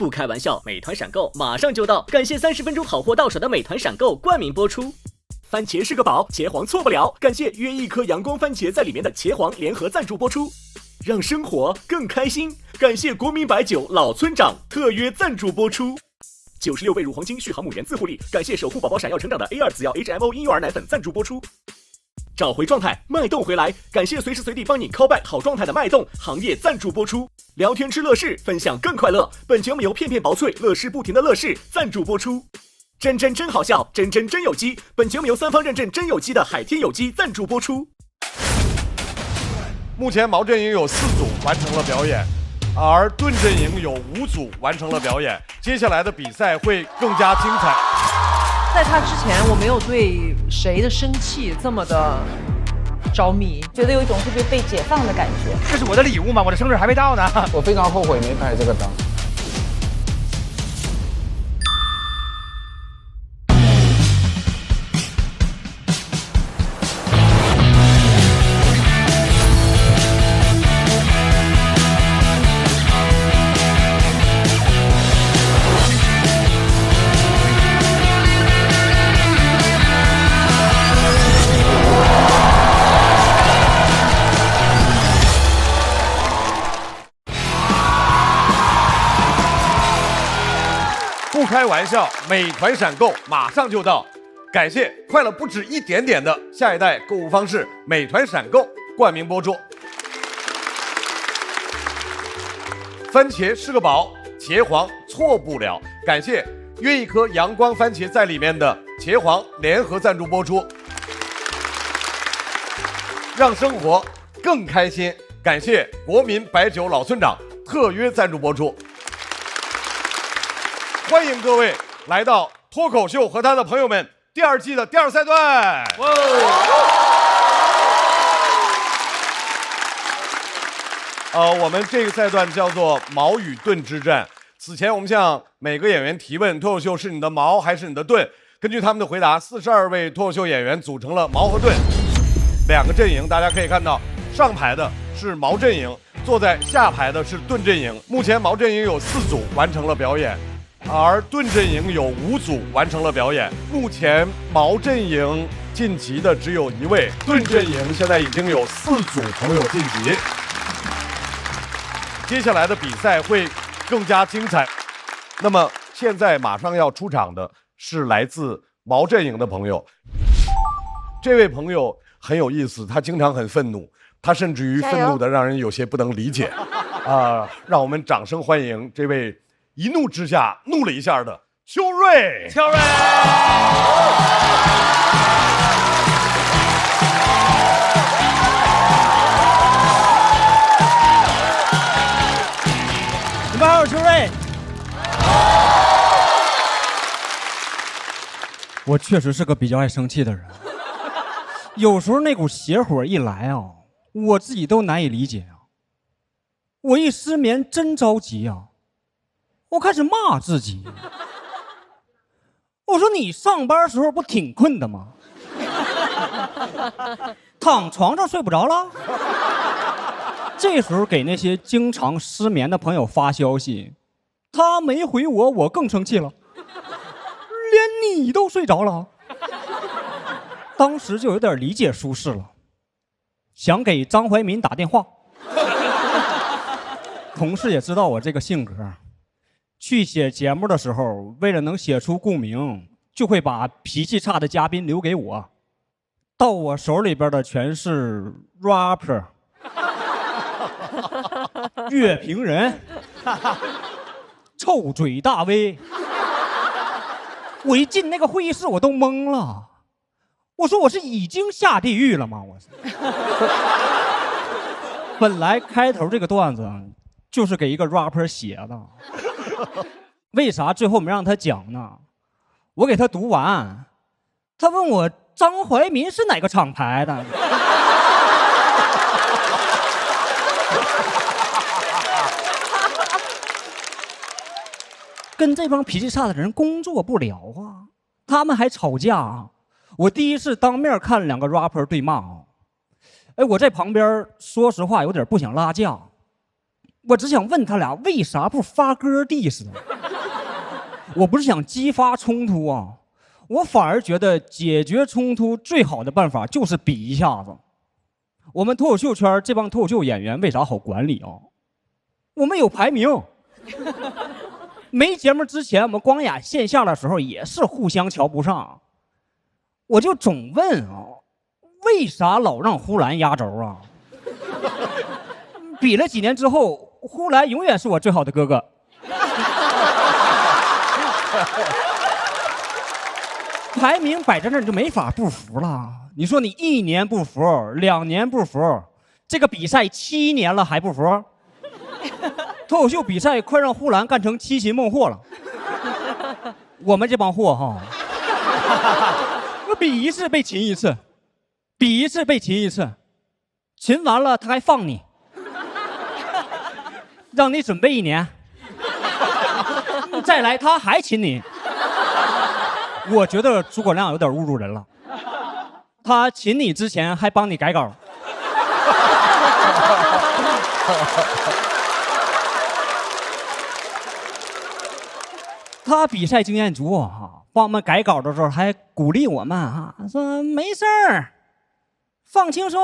不开玩笑，美团闪购马上就到，感谢30分钟好货到手的美团闪购冠名播出。番茄是个宝，茄皇错不了，感谢约一颗阳光番茄在里面的茄皇联合赞助播出。让生活更开心，感谢国民白酒老村长特约赞助播出。96倍乳黄金续航母源自护力，感谢守护宝宝闪耀成长的 A2 紫药 HMO 婴幼儿奶粉赞助播出。找回状态，脉动回来，感谢随时随地帮你 call back 好状态的脉动行业赞助播出。聊天吃乐事，分享更快乐，本节目由片片薄脆乐事不停的乐事赞助播出。真好笑，真有机，本节目由3方认证真有机的海天有机赞助播出。目前毛阵营有4组完成了表演，而盾阵营有5组完成了表演。接下来的比赛会更加精彩。在他之前，我没有对谁的生气这么的着迷，觉得有一种特别被解放的感觉。这是我的礼物吗？我的生日还没到呢。我非常后悔没拍这个档。不开玩笑，美团闪购马上就到，感谢快了不止一点点的下一代购物方式美团闪购冠名播出。番茄是个宝，茄皇错不了，感谢约一颗阳光番茄在里面的茄皇联合赞助播出。让生活更开心，感谢国民白酒老村长特约赞助播出。欢迎各位来到脱口秀和他的朋友们第2季的第2赛段。我们这个赛段叫做矛与盾之战。此前我们向每个演员提问，脱口秀是你的矛还是你的盾？根据他们的回答，42位脱口秀演员组成了矛和盾2个阵营。大家可以看到，上排的是矛阵营，坐在下排的是盾阵营。目前矛阵营有4组完成了表演，而盾阵营有5组完成了表演。目前矛阵营晋级的只有1位，盾阵营现在已经有4组朋友晋级。接下来的比赛会更加精彩。那么现在马上要出场的是来自矛阵营的朋友。这位朋友很有意思，他经常很愤怒，他甚至于愤怒的让人有些不能理解。让我们掌声欢迎这位一怒之下怒了一下的秋瑞。秋瑞，你们好，我是秋瑞。我确实是个比较爱生气的人，有时候那股邪火一来啊，我自己都难以理解啊。我一失眠真着急啊，我开始骂自己。我说你上班时候不挺困的吗？躺床上睡不着了？这时候给那些经常失眠的朋友发消息，他没回我，我更生气了。连你都睡着了，当时就有点理解舒适了，想给张怀民打电话。同事也知道我这个性格，去写节目的时候，为了能写出共鸣，就会把脾气差的嘉宾留给我。到我手里边的全是 rapper、乐评人、臭嘴大 V。我一进那个会议室，我都懵了。我说我是已经下地狱了吗？我本来开头这个段子就是给一个 rapper 写的，为啥最后没让他讲呢？我给他读完，他问我张怀民是哪个厂牌的。跟这帮脾气差的人工作不了啊，他们还吵架啊。我第一次当面看2个 rapper 对骂啊，哎，我在旁边说实话有点不想拉架，我只想问他俩为啥不发歌 diss 呢？我不是想激发冲突啊，我反而觉得解决冲突最好的办法就是比一下子。我们脱口秀圈这帮脱口秀演员为啥好管理啊？我们有排名。没节目之前，我们光雅线下的时候也是互相瞧不上。我就总问啊，为啥老让呼兰压轴啊？比了几年之后，呼兰永远是我最好的哥哥。排名摆在那儿你就没法不服了。你说你1年不服，2年不服，这个比赛7年了还不服？脱口秀比赛快让呼兰干成七擒孟获了。我们这帮货哈，比一次被擒一次，比一次被擒一次，擒完了他还放你，让你准备1年，再来他还擒你。我觉得诸葛亮有点侮辱人了，他擒你之前还帮你改稿。他比赛经验足哈，帮我们改稿的时候还鼓励我们哈，说没事儿，放轻松，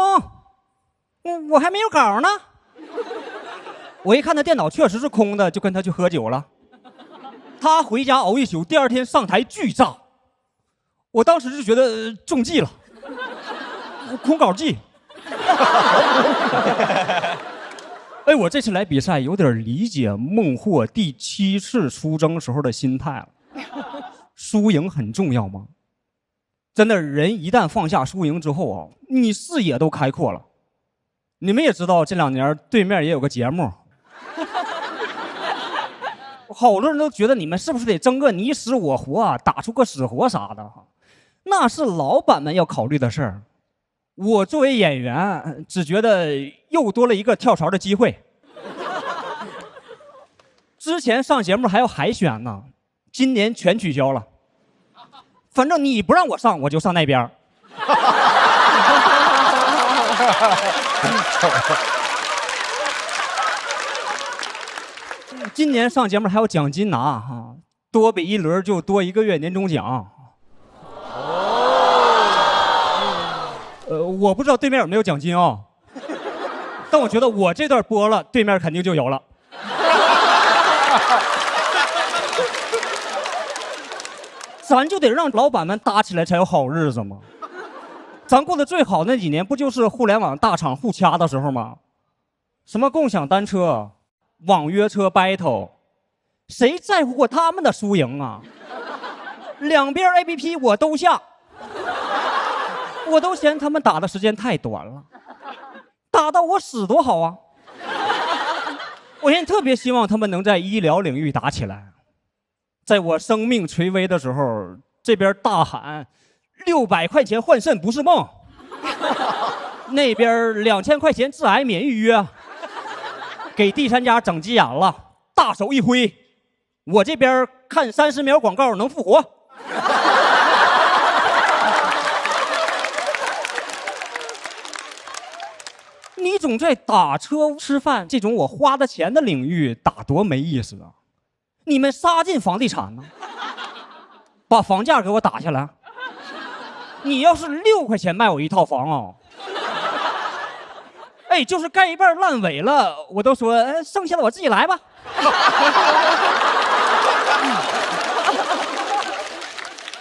我还没有稿呢。我一看他电脑确实是空的，就跟他去喝酒了。他回家熬一宿，第2天上台巨炸。我当时就觉得中计了，空稿计。哎，我这次来比赛有点理解孟获第7次出征时候的心态了。输赢很重要吗？真的，人一旦放下输赢之后啊，你视野都开阔了。你们也知道，这2年对面也有个节目，好多人都觉得你们是不是得争个你死我活啊，打出个死活啥的，那是老板们要考虑的事儿。我作为演员，只觉得又多了一个跳槽的机会。之前上节目还要海选呢，今年全取消了。反正你不让我上，我就上那边。今年上节目还有奖金拿哈，多比1轮就多1个月年终奖。我不知道对面有没有奖金啊，但我觉得我这段播了，对面肯定就有了。咱就得让老板们打起来才有好日子嘛。咱过得最好那几年，不就是互联网大厂互掐的时候吗？什么共享单车、网约车 battle， 谁在乎过他们的输赢啊？两边 APP 我都下。我都嫌他们打的时间太短了，打到我死多好啊！我现在特别希望他们能在医疗领域打起来。在我生命垂危的时候，这边大喊600块钱换肾不是梦，那边2000块钱致癌免预约，给第3家整急眼了，大手一挥，我这边看30秒广告能复活。你总在打车吃饭这种我花的钱的领域打多没意思啊！你们杀进房地产呢，把房价给我打下来。你要是6块钱卖我一套房哦，哎，就是盖一半烂尾了，我都说剩下的我自己来吧。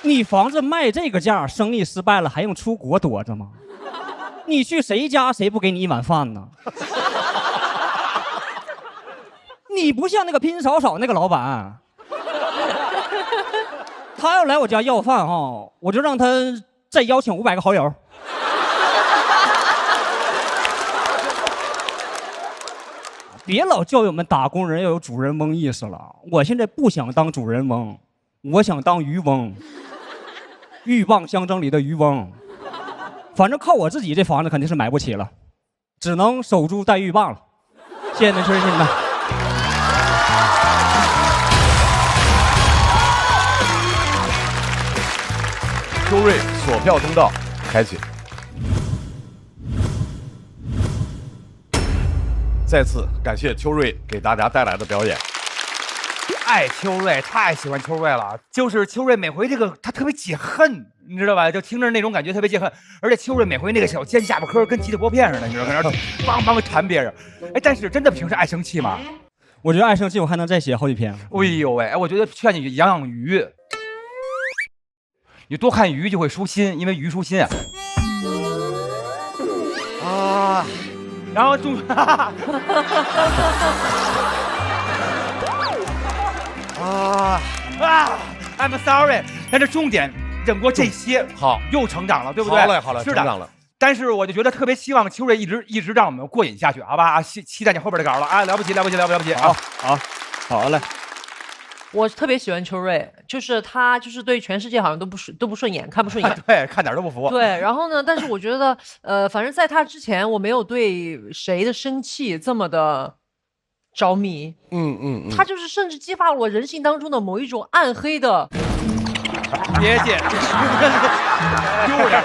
你房子卖这个价，生意失败了还用出国躲着吗？你去谁家谁不给你1碗饭呢？你不像那个拼少少那个老板，他要来我家要饭哈，我就让他再邀请500个好友。别老教育我们打工人要有主人翁意识了。我现在不想当主人翁，我想当渔翁，鹬蚌相争里的渔翁。反正靠我自己这房子肯定是买不起了，只能守株待鹬罢了。谢谢你们，谢谢你们。周瑞锁票通道开启。再次感谢秋瑞给大家带来的表演。爱秋瑞，太喜欢秋瑞了。就是秋瑞每回这个他特别解恨，你知道吧？就听着那种感觉特别解恨，而且秋瑞每回那个小尖下巴颏跟鸡腿薄片似的，你知道，搁那梆梆弹别人。哎，但是真的平时爱生气吗？我觉得爱生气，我还能再写好几篇。哎呦喂，我觉得劝你养养鱼，你多看鱼就会舒心，因为鱼舒心啊。啊，然后I'm sorry， 但是重点忍过这些，好，又成长了，对不对？好嘞，是的，成长了。但是我就觉得特别希望秋瑞一直让我们过瘾下去，好吧？期待你后边的稿了啊！了不起。好嘞。我特别喜欢秋瑞，就是他就是对全世界好像都不顺眼，看不顺眼。对，看哪儿都不服。对，然后呢？但是我觉得，反正在他之前，我没有对谁的生气这么的着迷。他就是甚至激发了我人性当中的某一种暗黑的。别介，丢人。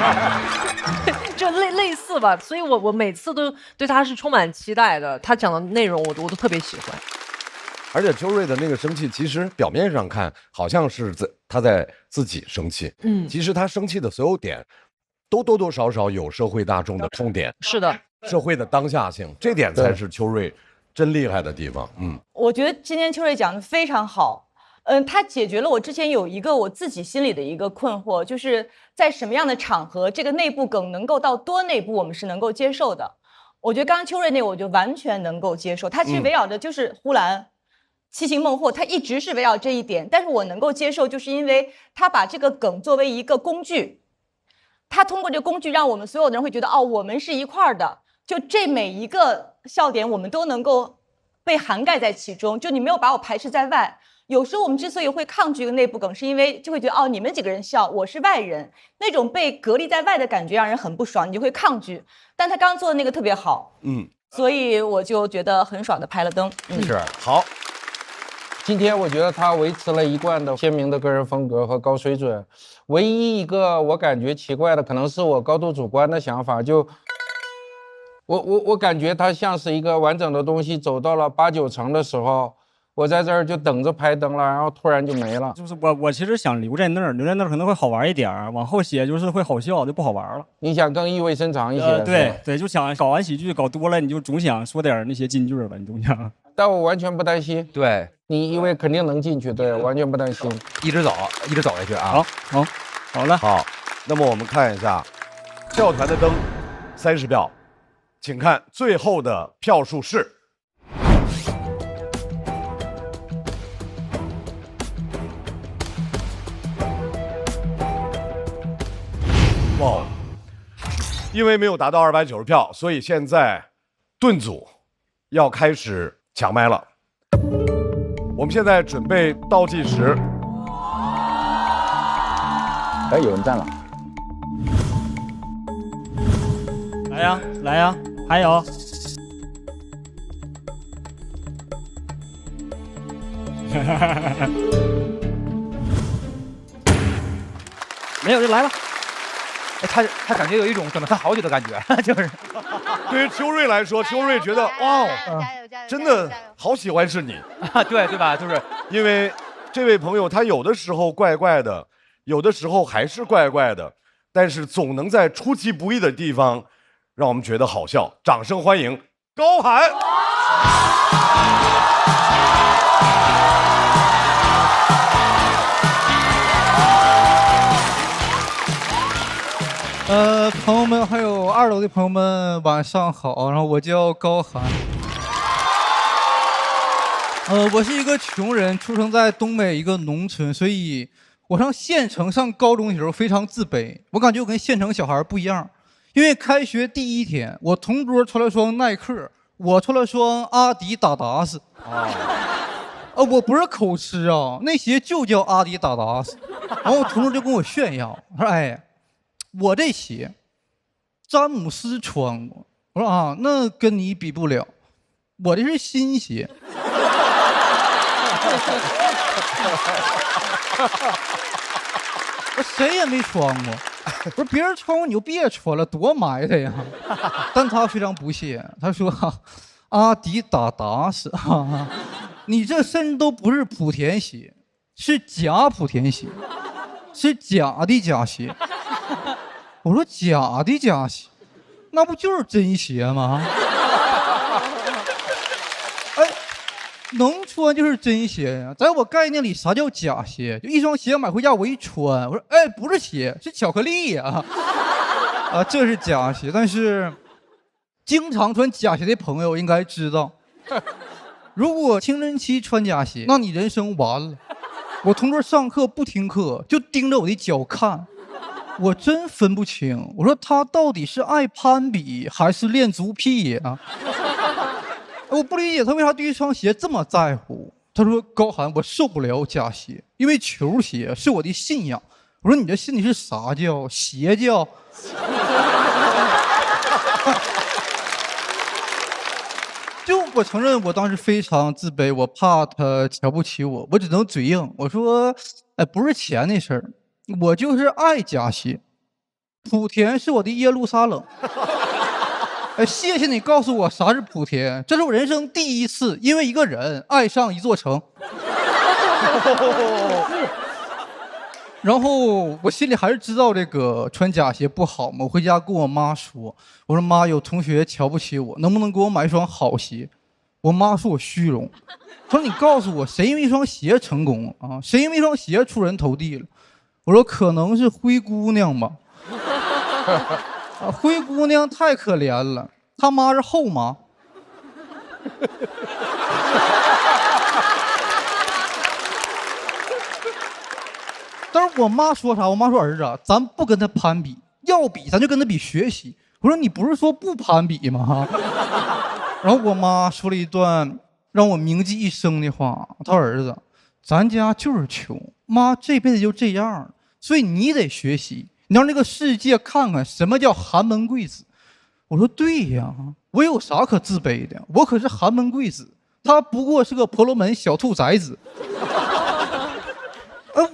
就类似吧，所以我每次都对他是充满期待的。他讲的内容我都特别喜欢。而且秋瑞的那个生气，其实表面上看好像是他在自己生气，其实他生气的所有点，都多多少少有社会大众的痛点。是的，社会的当下性，这点才是秋瑞真厉害的地方。我觉得今天秋瑞讲的非常好。他解决了我之前有一个我自己心里的一个困惑，就是在什么样的场合，这个内部梗能够到多内部，我们是能够接受的。我觉得刚刚秋瑞那我就完全能够接受，他其实围绕着就是呼兰。七情孟获，他一直是围绕这一点，但是我能够接受，就是因为他把这个梗作为一个工具，他通过这个工具让我们所有的人会觉得，哦，我们是一块儿的，就这每一个笑点我们都能够被涵盖在其中，就你没有把我排斥在外。有时候我们之所以会抗拒一个内部梗，是因为就会觉得，哦，你们几个人笑，我是外人，那种被隔离在外的感觉让人很不爽，你就会抗拒。但他刚刚做的那个特别好，所以我就觉得很爽的拍了灯。是好。今天我觉得他维持了一贯的鲜明的个人风格和高水准，唯一一个我感觉奇怪的，可能是我高度主观的想法，就我感觉他像是一个完整的东西走到了8、9成的时候，我在这儿就等着拍灯了，然后突然就没了。就是我其实想留在那儿可能会好玩一点，往后写就是会好笑，就不好玩了。你想更意味深长一些？对，就想搞完喜剧搞多了，你就总想说点那些金句了，你总想。但我完全不担心，对你因为肯定能进去，对，完全不担心，一直走下去啊。好了，好，那么我们看一下票团的灯，30票，请看最后的票数是。哇，因为没有达到290票，所以现在盾组要开始抢麦了。我们现在准备倒计时。哎，有人站了。来呀，还有。没有就来了。他感觉有一种等了他好久的感觉，就是。对于秋瑞来说，秋瑞觉得哇，真的好喜欢是你啊，对吧？就是因为这位朋友他有的时候怪怪的，有的时候还是怪怪的，但是总能在出其不意的地方让我们觉得好笑。掌声欢迎高寒。朋友们，还有2楼的朋友们，晚上好。然后我叫高寒，我是一个穷人，出生在东北一个农村，所以我上县城上高中的时候非常自卑。我感觉我跟县城小孩不一样，因为开学第一天，我同桌穿了双耐克，我穿了双阿迪达达斯。我不是口吃啊，那鞋就叫阿迪达达斯。然后我同桌就跟我炫耀，他说：“哎，我这鞋詹姆斯穿过。”我说：“啊，那跟你比不了，我这是新鞋。”我谁也没穿过。我说别人穿过你就别穿了，多埋汰呀。但他非常不屑，他说：“阿迪达斯啊，你这甚至都不是莆田鞋，是假莆田鞋，是假的假鞋。我说假的假鞋，那不就是真鞋吗？哎，能穿就是真鞋呀。在我概念里，啥叫假鞋？就一双鞋买回家我一穿，我说哎，不是鞋，是巧克力呀。啊，这是假鞋。但是经常穿假鞋的朋友应该知道，如果青春期穿假鞋，那你人生完了。我同桌上课不听课，就盯着我的脚看，我真分不清。我说他到底是爱攀比还是恋足癖呀？我不理解他为啥对一双鞋这么在乎。他说高寒，我受不了假鞋，因为球鞋是我的信仰。我说你这信的是啥教？邪教？就我承认我当时非常自卑，我怕他瞧不起我，我只能嘴硬。我说哎，不是钱的事儿，我就是爱假鞋。莆田是我的耶路撒冷。哎，谢谢你告诉我啥是莆田，这是我人生第一次因为一个人爱上一座城。然后我心里还是知道这个穿假鞋不好嘛，我回家跟我妈说，我说妈，有同学瞧不起我，能不能给我买一双好鞋？我妈说我虚荣，说你告诉我谁因为一双鞋成功了啊？谁因为一双鞋出人头地了？我说可能是灰姑娘吧。啊，灰姑娘太可怜了，她妈是后妈。但是我妈说啥？我妈说儿子，咱不跟他攀比，要比咱就跟他比学习。我说你不是说不攀比吗？然后我妈说了一段让我铭记一生的话，她儿子，咱家就是穷，妈这辈子就这样，所以你得学习，你让这个世界看看什么叫寒门贵子。我说对呀，我有啥可自卑的？我可是寒门贵子，他不过是个婆罗门小兔崽子。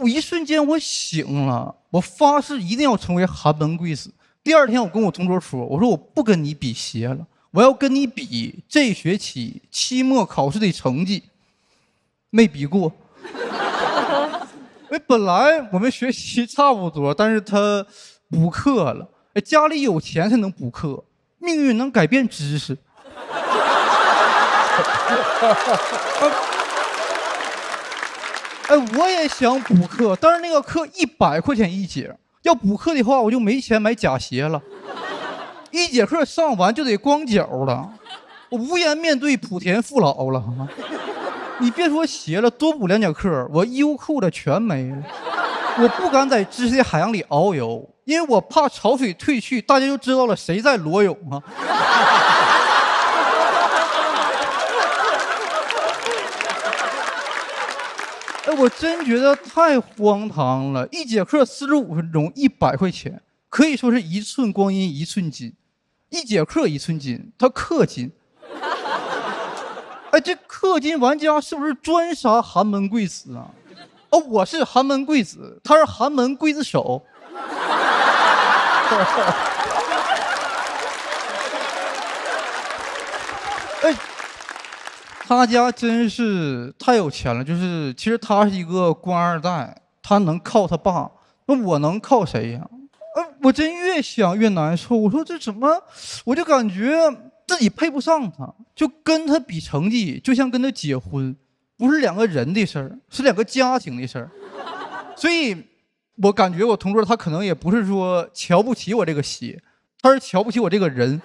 我一瞬间我醒了，我发誓一定要成为寒门贵子。第二天我跟我同桌说，我说我不跟你比鞋了，我要跟你比这学期期末考试的成绩。没比过。本来我们学习差不多，但是他补课了。家里有钱才能补课，命运能改变知识。我也想补课，但是那个课100块钱一节，要补课的话我就没钱买假鞋了，一节课上完就得光脚了，我无颜面对莆田父老了。你别说鞋了，多补2节课，我优裤子全没了。我不敢在知识的海洋里遨游，因为我怕潮水退去，大家就知道了谁在裸泳啊。我真觉得太荒唐了，一节课45分钟，100块钱，可以说是一寸光阴一寸金，一节课1寸金，他氪金。这氪金玩家是不是专杀寒门贵子啊？我是寒门贵子，他是寒门刽子手。他家真是太有钱了，就是其实他是一个官2代，他能靠他爸，那我能靠谁呀？我真越想越难受。我说这怎么，我就感觉自己配不上他，就跟他比成绩，就像跟他结婚，不是2个人的事儿，是2个家庭的事儿。所以我感觉我同桌他可能也不是说瞧不起我这个鞋，他是瞧不起我这个人。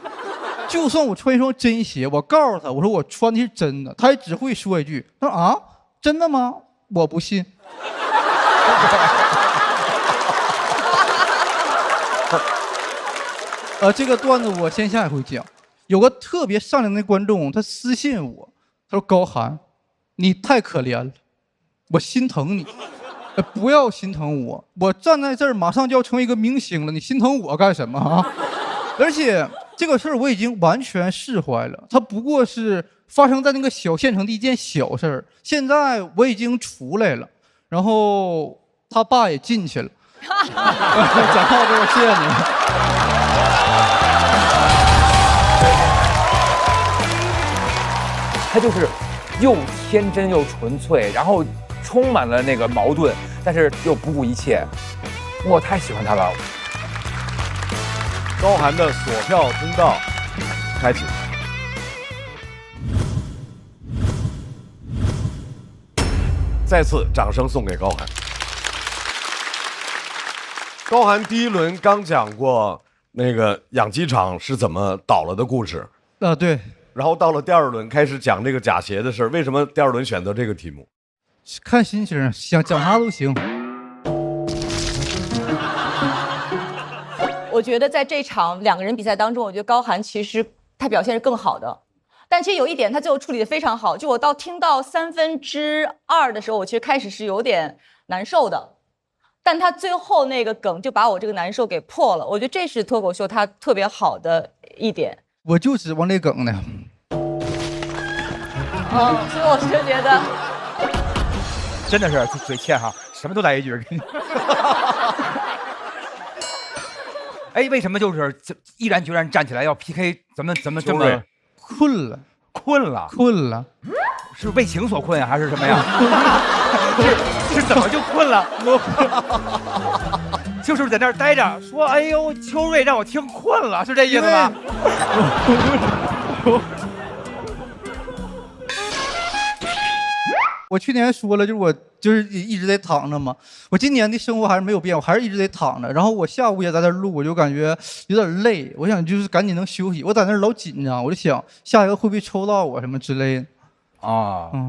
就算我穿一双真鞋，我告诉他，我说我穿的是真的，他也只会说一句，他说啊，真的吗？我不信。这个段子我线下也会讲。有个特别善良的观众，他私信我，他说高寒，你太可怜了，我心疼你。不要心疼我，我站在这儿马上就要成为一个明星了，你心疼我干什么啊？而且这个事儿我已经完全释怀了，它不过是发生在那个小县城的一件小事儿。现在我已经出来了，然后他爸也进去了。讲到这个，谢谢你。他就是又天真又纯粹，然后充满了那个矛盾，但是又不顾一切。我太喜欢他了。高寒的锁票通道开启。再次掌声送给高寒。高寒第一轮刚讲过那个养鸡场是怎么倒了的故事啊，对。然后到了第二轮开始讲这个假鞋的事儿，为什么第二轮选择这个题目？看心情，想讲啥都行。我觉得在这场2个人比赛当中，我觉得高寒其实他表现是更好的，但其实有一点他最后处理的非常好。就我听到2/3的时候，我其实开始是有点难受的，但他最后那个梗就把我这个难受给破了。我觉得这是脱口秀他特别好的一点。我就指望这梗呢。所以我就觉得，真的是嘴欠哈，什么都来一句。哎，为什么就是毅然决然站起来要 PK？怎么这么困了？是为情所困啊，还是什么呀？是怎么就困了？就是在那儿待着，说：“哎呦，秋瑞让我听困了，是这意思吗？”我去年说了，我一直在躺着嘛。我今年的生活还是没有变，我还是一直在躺着。然后我下午也在那录，我就感觉有点累，我想就是赶紧能休息。我在那老紧张，我就想下一个会不会抽到我什么之类的。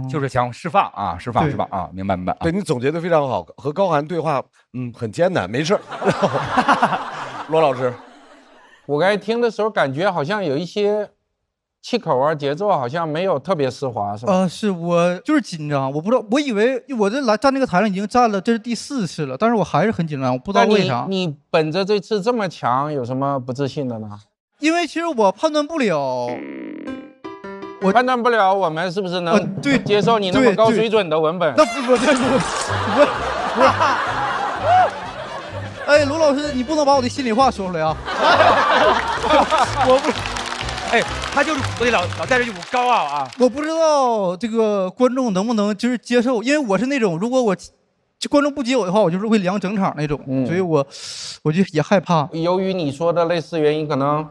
就是想释放啊，释放啊，明白。对，你总结的非常好，和高寒对话，很艰难，没事。罗老师，我刚才听的时候感觉好像有一些气口啊，节奏好像没有特别丝滑，是吧？是我就是紧张，我不知道，我以为我站那个台上已经站了，这是第4次了，但是我还是很紧张，我不知道为啥。你本着这次这么强，有什么不自信的呢？因为其实我判断不了。我判断不了我们是不是能接受你那么高水准的文本。那不，哎，卢老师，你不能把我的心里话说出来啊！我不，哎，他就是我得老带着一股高傲啊！我不知道这个观众能不能就是接受，因为我是那种如果观众不接我的话，我就是会凉整场那种，所以我就也害怕。由于你说的类似原因，可能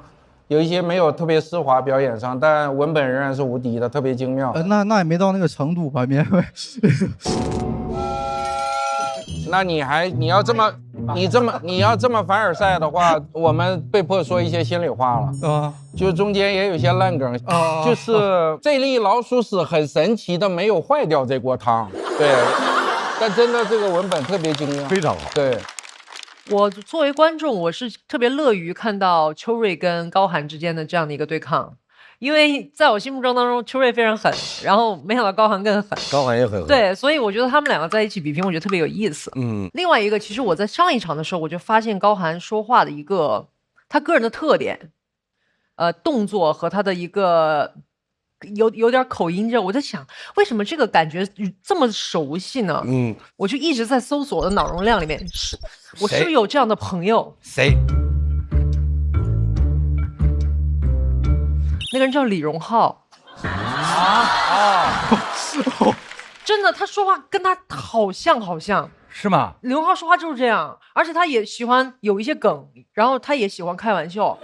有一些没有特别丝滑表演上，但文本仍然是无敌的，特别精妙。那也没到那个程度吧，那你要这么凡尔赛的话，我们被迫说一些心里话了啊。就中间也有些烂梗就是这粒老鼠屎很神奇的没有坏掉这锅汤，对。但真的这个文本特别精妙，非常好。对。我作为观众，我是特别乐于看到秋瑞跟高寒之间的这样的一个对抗，因为在我心目中当中，秋瑞非常狠，然后没想到高寒更狠，高寒也很狠。对，所以我觉得他们两个在一起比拼，我觉得特别有意思。另外一个，其实我在上一场的时候，我就发现高寒说话的一个他个人的特点，动作和他的一个。有点口音着，我在想为什么这个感觉这么熟悉呢？我就一直在搜索我的脑容量里面，我是不是有这样的朋友？谁？那个人叫李荣浩。真的，他说话跟他好像。是吗？李荣浩说话就是这样，而且他也喜欢有一些梗，然后他也喜欢开玩笑。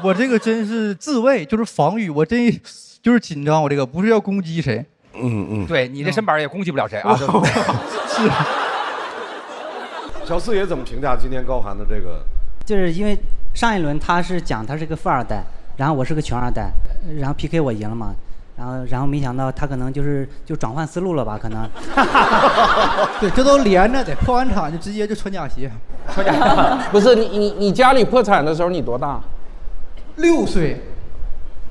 我这个真是自卫，就是防御，我真就是紧张，我这个不是要攻击谁。对你这身板也攻击不了谁啊。是。小四爷怎么评价今天高寒的这个？就是因为上一轮他是讲他是个富二代，然后我是个穷二代，然后 PK 我赢了嘛。然后没想到他可能就转换思路了吧？可能，对，这都连着的，破完场就直接就穿假鞋。穿假鞋不是你家里破产的时候你多大？6岁。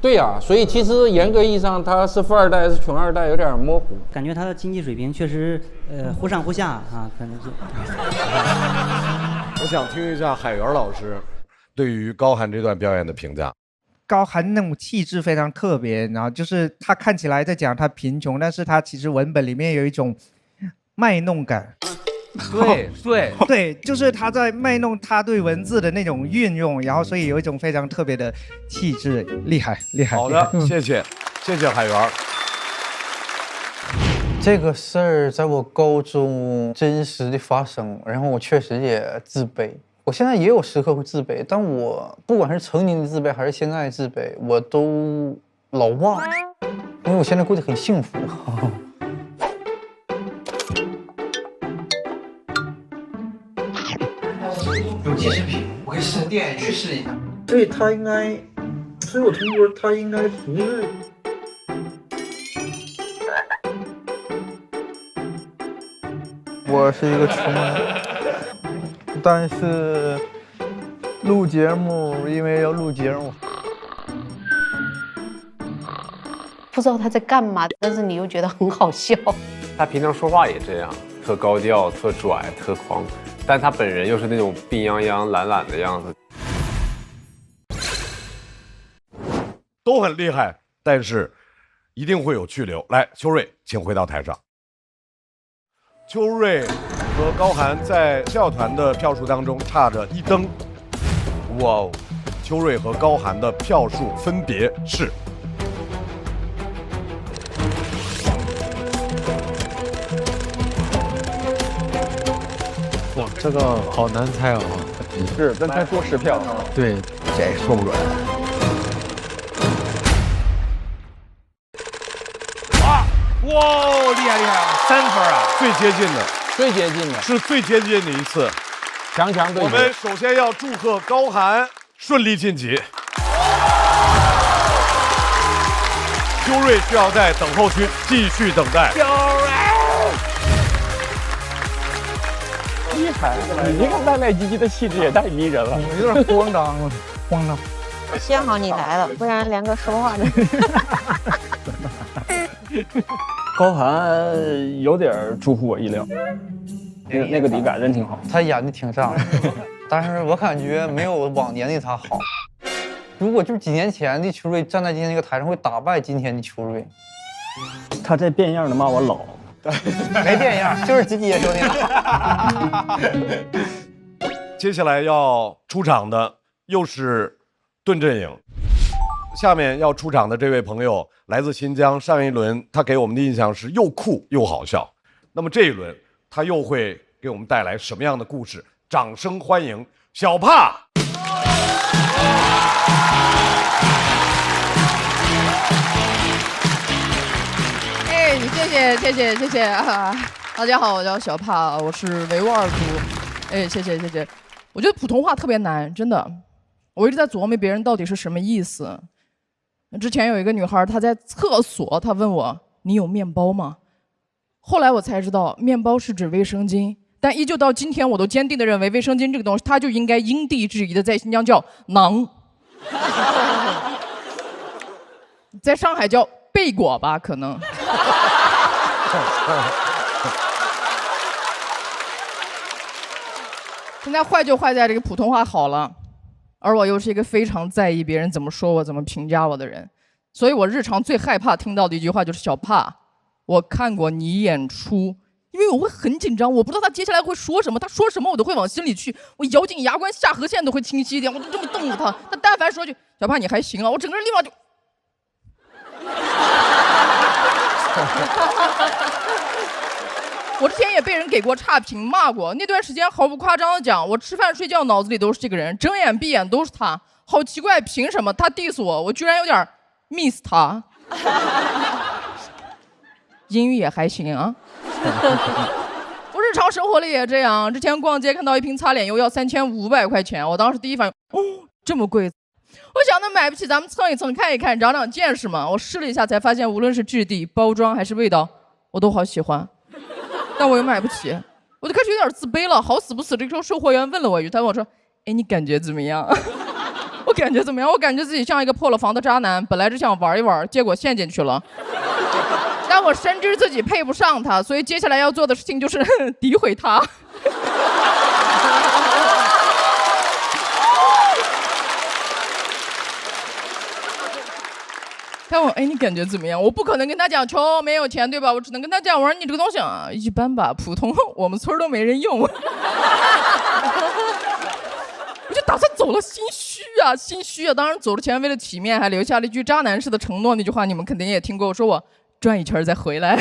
对呀，所以其实严格意义上他是富二代还是穷二代有点模糊。感觉他的经济水平确实忽上忽下啊，可能是。我想听一下海源老师对于高寒这段表演的评价。高寒那种气质非常特别，然后就是他看起来在讲他贫穷，但是他其实文本里面有一种卖弄感。对，就是他在卖弄他对文字的那种运用，然后所以有一种非常特别的气质，厉害。好的，谢谢海源。这个事儿在我高中真实的发生，然后我确实也自卑。我现在也有时刻会自卑，但我不管是曾经的自卑还是现在的自卑，我都老忘，因为我现在过得很幸福。有计时品，我可以试电去试一下。所以他应该，所以我同学他应该不是。我是一个穷人，但是录节目，因为要录节目。不知道他在干嘛，但是你又觉得很好笑。他平常说话也这样，特高调、特拽、特狂，但他本人又是那种病殃殃、懒懒的样子。都很厉害，但是一定会有去留。来，秋瑞，请回到台上。秋瑞和高寒在校团的票数当中差着1灯。哇哦，秋瑞和高寒的票数分别是哇，这个好难猜啊！是，但才说10票。对，这说不准。哇，厉害厉害，3分啊！最接近的，最接近的是最接近的一次。强对决。我们首先要祝贺高寒顺利晋级。秋瑞需要在等候区继续等待。秋瑞，厉害！你这个卖卖唧唧的气质也太迷人了。你有点慌张了，慌张。幸好你来了，不然连个说话的。高寒有点出乎我意料，那个底改真挺好，他演的挺上，但是我感觉没有往年的他好。如果就是几年前的秋瑞站在今天这个台上，会打败今天的秋瑞。他这变样的骂我老，没变样，就是自己也说你。接下来要出场的又是盾阵营。下面要出场的这位朋友来自新疆，上一轮他给我们的印象是又酷又好笑。那么这一轮他又会给我们带来什么样的故事？掌声欢迎小帕。哎，谢谢啊！大家好，我叫小帕，我是维吾尔族。哎，谢谢。我觉得普通话特别难，真的，我一直在琢磨别人到底是什么意思。之前有一个女孩，她在厕所，她问我：“你有面包吗？”后来我才知道，面包是指卫生巾。但依旧到今天，我都坚定地认为，卫生巾这个东西，它就应该因地制宜的在新疆叫馕，在上海叫贝果吧，可能。现在坏就坏在这个普通话好了。而我又是一个非常在意别人怎么说我、怎么评价我的人，所以我日常最害怕听到的一句话就是“小帕，我看过你演出”，因为我会很紧张，我不知道他接下来会说什么，他说什么我都会往心里去，我咬紧牙关，下颌线都会清晰一点，我就这么瞪着他。他但凡说句“小帕你还行啊”，我整个人立马就。我之前也被人给过差评骂过，那段时间毫不夸张的讲，我吃饭睡觉脑子里都是这个人，睁眼闭眼都是他，好奇怪，凭什么他 diss 我，我居然有点 miss 他。英语也还行啊。我日常生活里也这样，之前逛街看到一瓶擦脸油要3500块钱，我当时第一反应，哦，这么贵。我想那买不起，咱们蹭一蹭，看一看，长长见识嘛。我试了一下，才发现无论是质地、包装还是味道，我都好喜欢。但我又买不起，我就开始有点自卑了。好死不死，这个时候售货员问了我一句，他问我说：“哎，你感觉怎么样？”我感觉怎么样？我感觉自己像一个破了防的渣男，本来只想玩一玩，结果陷进去了。但我深知自己配不上他，所以接下来要做的事情就是诋毁他。他问我：“哎，你感觉怎么样？”我不可能跟他讲穷没有钱，对吧？我只能跟他讲，我说你这个东西啊，一般吧，普通，我们村都没人用。我就打算走了，心虚啊！当然走之前为了体面，还留下了一句渣男式的承诺。那句话你们肯定也听过，我说我转一圈再回来。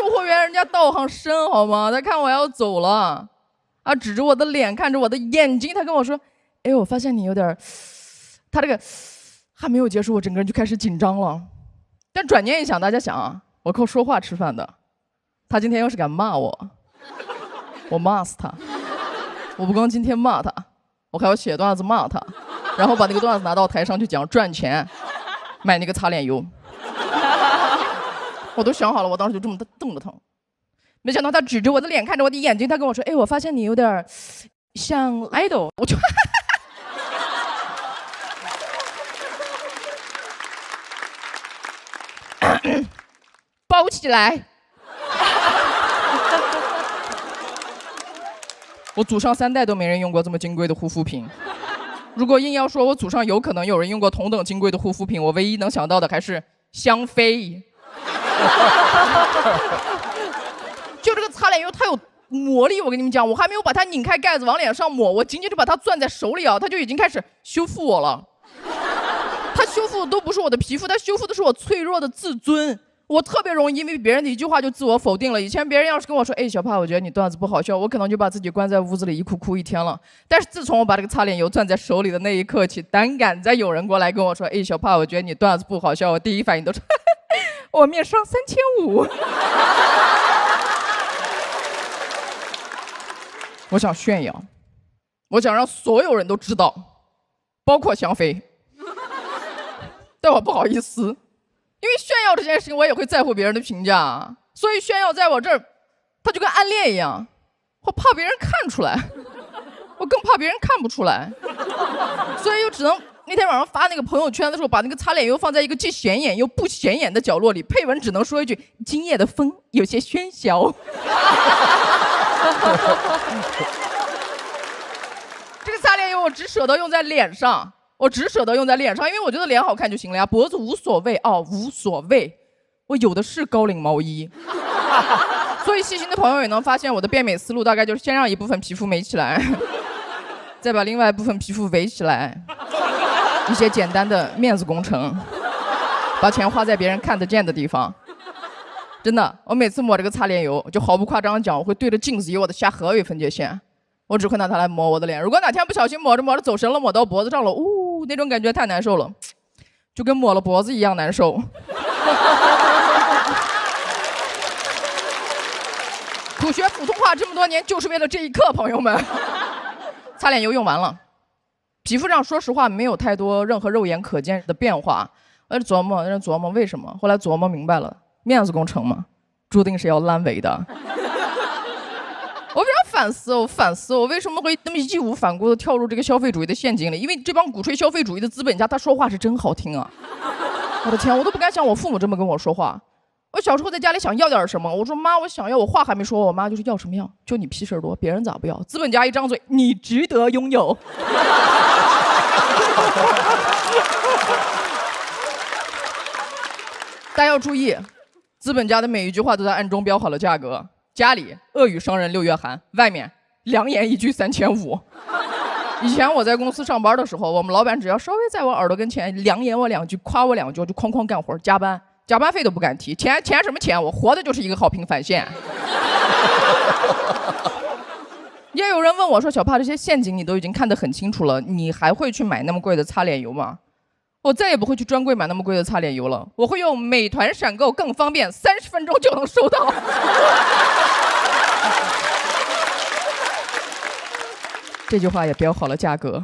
货员人家道行深好吗？他看我要走了，啊，指着我的脸，看着我的眼睛，他跟我说：“哎，我发现你有点……”他这个还没有结束，我整个人就开始紧张了。但转念一想，大家想啊，我靠说话吃饭的，他今天要是敢骂我，我骂死他。我不光今天骂他，我还要写段子骂他，然后把那个段子拿到台上去讲，赚钱买那个擦脸油。我都想好了，我当时就这么瞪着他，没想到他指着我的脸，看着我的眼睛，他跟我说：“哎，我发现你有点像 idol。”我就包起来。我祖上3代都没人用过这么金贵的护肤品。如果硬要说我祖上有可能有人用过同等金贵的护肤品，我唯一能想到的还是香妃。就这个擦脸油，它有魔力，我跟你们讲，我还没有把它拧开盖子往脸上抹，我仅仅就把它攥在手里啊，它就已经开始修复我了。它修复的都不是我的皮肤，它修复的是我脆弱的自尊。我特别容易因为别人的一句话就自我否定了。以前别人要是跟我说：“哎，小帕，我觉得你段子不好笑”，我可能就把自己关在屋子里一哭一天了。但是自从我把这个擦脸油攥在手里的那一刻起，胆敢再有人过来跟我说：“哎，小帕，我觉得你段子不好笑”，我第一反应都是我面上3500。我想炫耀，我想让所有人都知道，包括香妃。但我不好意思，因为炫耀这件事情我也会在乎别人的评价，所以炫耀在我这儿，它就跟暗恋一样，我怕别人看出来，我更怕别人看不出来，所以就只能那天晚上发那个朋友圈的时候，把那个擦脸油放在一个既显眼又不显眼的角落里，配文只能说一句：“今夜的风有些喧嚣。”这个擦脸油我只舍得用在脸上。我只舍得用在脸上，因为我觉得脸好看就行了呀，脖子无所谓哦，无所谓，我有的是高领毛衣。所以细心的朋友也能发现我的变美思路大概就是先让一部分皮肤美起来，再把另外一部分皮肤围起来，一些简单的面子工程，把钱花在别人看得见的地方。真的，我每次抹这个擦脸油，就毫不夸张的讲，我会对着镜子以我的下颌为分界线，我只会拿它来抹我的脸。如果哪天不小心抹着抹着走神了，抹到脖子上了，那种感觉太难受了，就跟抹了脖子一样难受。苦学普通话这么多年，就是为了这一刻，朋友们。擦脸油用完了，皮肤上说实话没有太多任何肉眼可见的变化。我琢磨为什么，后来琢磨明白了，面子工程嘛，注定是要烂尾的。我非常反思，我为什么会那么义无反顾地跳入这个消费主义的陷阱里？因为这帮鼓吹消费主义的资本家，他说话是真好听啊！我的天，我都不敢想我父母这么跟我说话。我小时候在家里想要点什么，我说妈，我想要，我话还没说，我妈就是要什么要，就你屁事多，别人咋不要？资本家一张嘴，你值得拥有。大家要注意，资本家的每一句话都在暗中标好了价格。家里恶语伤人6月寒，外面良言一句3500。以前我在公司上班的时候，我们老板只要稍微在我耳朵跟前良言我2句，夸我2句，我就哐哐干活，加班费都不敢提，钱什么钱，我活的就是一个好评返现。也有人问我说：“小帕，这些陷阱你都已经看得很清楚了，你还会去买那么贵的擦脸油吗？”我再也不会去专柜买那么贵的擦脸油了，我会用美团闪购，更方便，30分钟就能收到。这句话也标好了价格。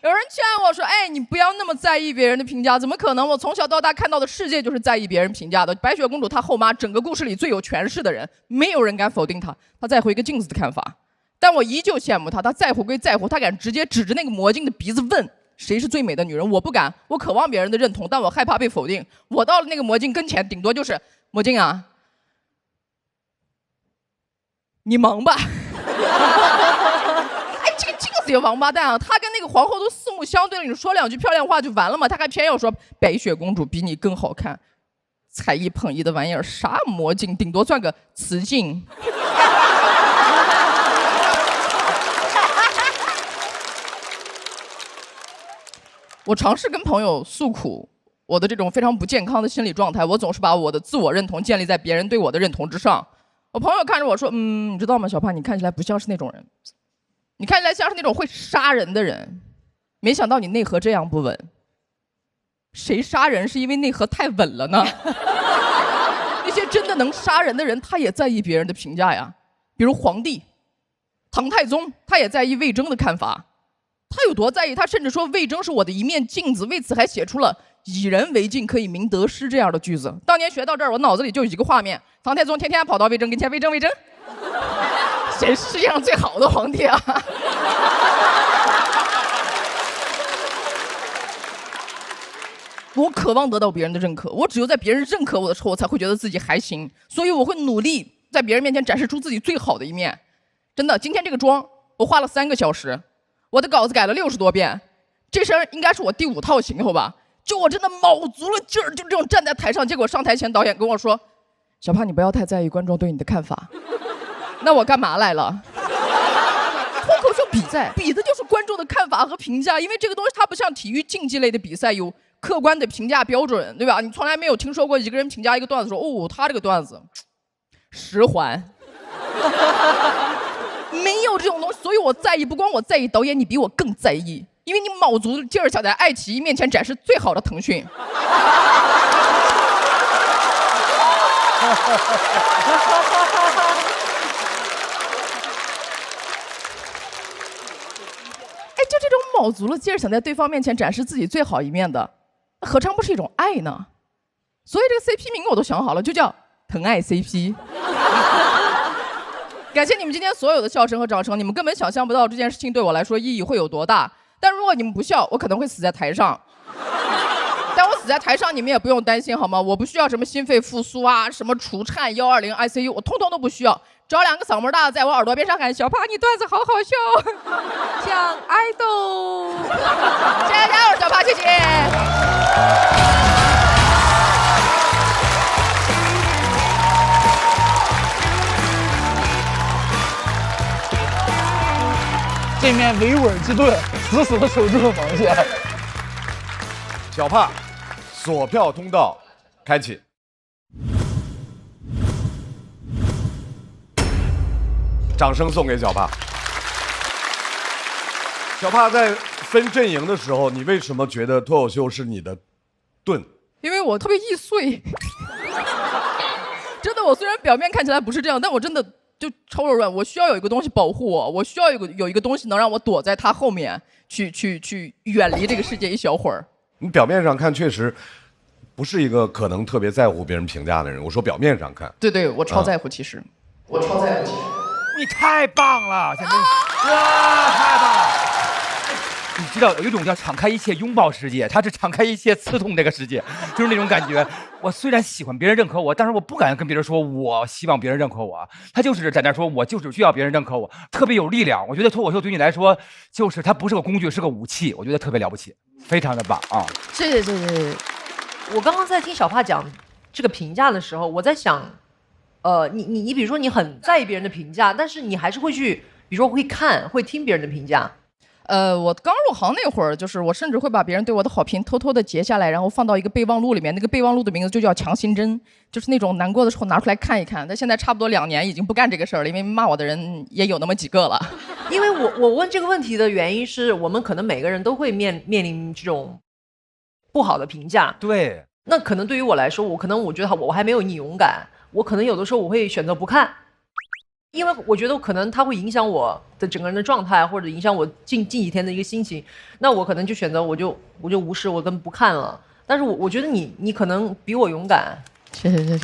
有人劝我说：“哎，你不要那么在意别人的评价，怎么可能？我从小到大看到的世界就是在意别人评价的。白雪公主她后妈，整个故事里最有权势的人，没有人敢否定她，她在乎一个镜子的看法。但我依旧羡慕她，她在乎归在乎，她敢直接指着那个魔镜的鼻子问谁是最美的女人。我不敢，我渴望别人的认同，但我害怕被否定。我到了那个魔镜跟前，顶多就是魔镜啊，你忙吧。”哎，这个镜子也王八蛋啊！他跟那个皇后都四目相对了，你说2句漂亮话就完了吗？他还偏要说白雪公主比你更好看，才艺捧一的玩意儿，啥魔镜，顶多算个瓷镜。我尝试跟朋友诉苦，我的这种非常不健康的心理状态，我总是把我的自我认同建立在别人对我的认同之上。我朋友看着我说，你知道吗，小帕，你看起来不像是那种人，你看起来像是那种会杀人的人，没想到你内核这样不稳。谁杀人是因为内核太稳了呢？那些真的能杀人的人，他也在意别人的评价呀。比如皇帝唐太宗，他也在意魏征的看法。他有多在意？他甚至说魏征是我的一面镜子，为此还写出了以人为镜可以明得失这样的句子。当年学到这儿，我脑子里就有一个画面：唐太宗天天跑到魏征跟前，魏征，谁是世界上最好的皇帝啊？我渴望得到别人的认可，我只有在别人认可我的时候，我才会觉得自己还行。所以我会努力在别人面前展示出自己最好的一面。真的，今天这个妆我花了3个小时，我的稿子改了60多遍，这身应该是我第5套行头吧。就我真的卯足了劲儿，就这种站在台上，结果上台前导演跟我说：“小帕，你不要太在意观众对你的看法。”那我干嘛来了？脱口秀比赛比的就是观众的看法和评价，因为这个东西它不像体育竞技类的比赛有客观的评价标准，对吧？你从来没有听说过一个人评价一个段子说，哦，他这个段子10环，没有这种东西。所以我在意，不光我在意导演，你比我更在意，因为你卯足劲儿想在爱奇艺面前展示最好的腾讯。就这种卯足了劲儿想在对方面前展示自己最好一面的，何尝不是一种爱呢？所以这个 CP 名我都想好了，就叫疼爱 CP。感谢你们今天所有的笑声和掌声，你们根本想象不到这件事情对我来说意义会有多大。但如果你们不笑，我可能会死在台上。但我死在台上，你们也不用担心好吗？我不需要什么心肺复苏啊，什么除颤120 ICU， 我通通都不需要。找2个嗓门大的在我耳朵边上喊：“小帕，你段子好好笑，像爱豆。”加油，小帕，谢谢。这面维稳之盾死死地守住了防线。小帕，锁票通道开启。掌声送给小帕。小帕在分阵营的时候，你为什么觉得脱口秀是你的盾？因为我特别易碎。真的，我虽然表面看起来不是这样，但我真的就超柔软。我需要有一个东西保护我，我需要有一个东西能让我躲在它后面，去远离这个世界一小会儿。你表面上看确实不是一个可能特别在乎别人评价的人。我说表面上看，对，我超在乎，其实，我超在乎，其实。你太棒了，简直，哇，太棒了！你知道有一种叫敞开一切拥抱世界，他是敞开一切刺痛这个世界，就是那种感觉。我虽然喜欢别人认可我，但是我不敢跟别人说我希望别人认可我。他就是在那说，我就是需要别人认可我，特别有力量。我觉得脱口秀对你来说，就是它不是个工具，是个武器。我觉得特别了不起，非常的棒啊！谢谢。我刚刚在听小帕讲这个评价的时候，我在想，你比如说你很在意别人的评价，但是你还是会去，比如说会听别人的评价。我刚入行那会儿，就是我甚至会把别人对我的好评偷偷的截下来，然后放到一个备忘录里面。那个备忘录的名字就叫强心针，就是那种难过的时候拿出来看一看。但现在差不多2年已经不干这个事儿了，因为骂我的人也有那么几个了。因为我问这个问题的原因是我们可能每个人都会面临这种不好的评价。对。那可能对于我来说，我觉得我还没有你勇敢，我可能有的时候我会选择不看。因为我觉得可能它会影响我的整个人的状态，或者影响我近几天的一个心情，那我可能就选择我就无视，我跟不看了。但是我觉得你可能比我勇敢。谢谢。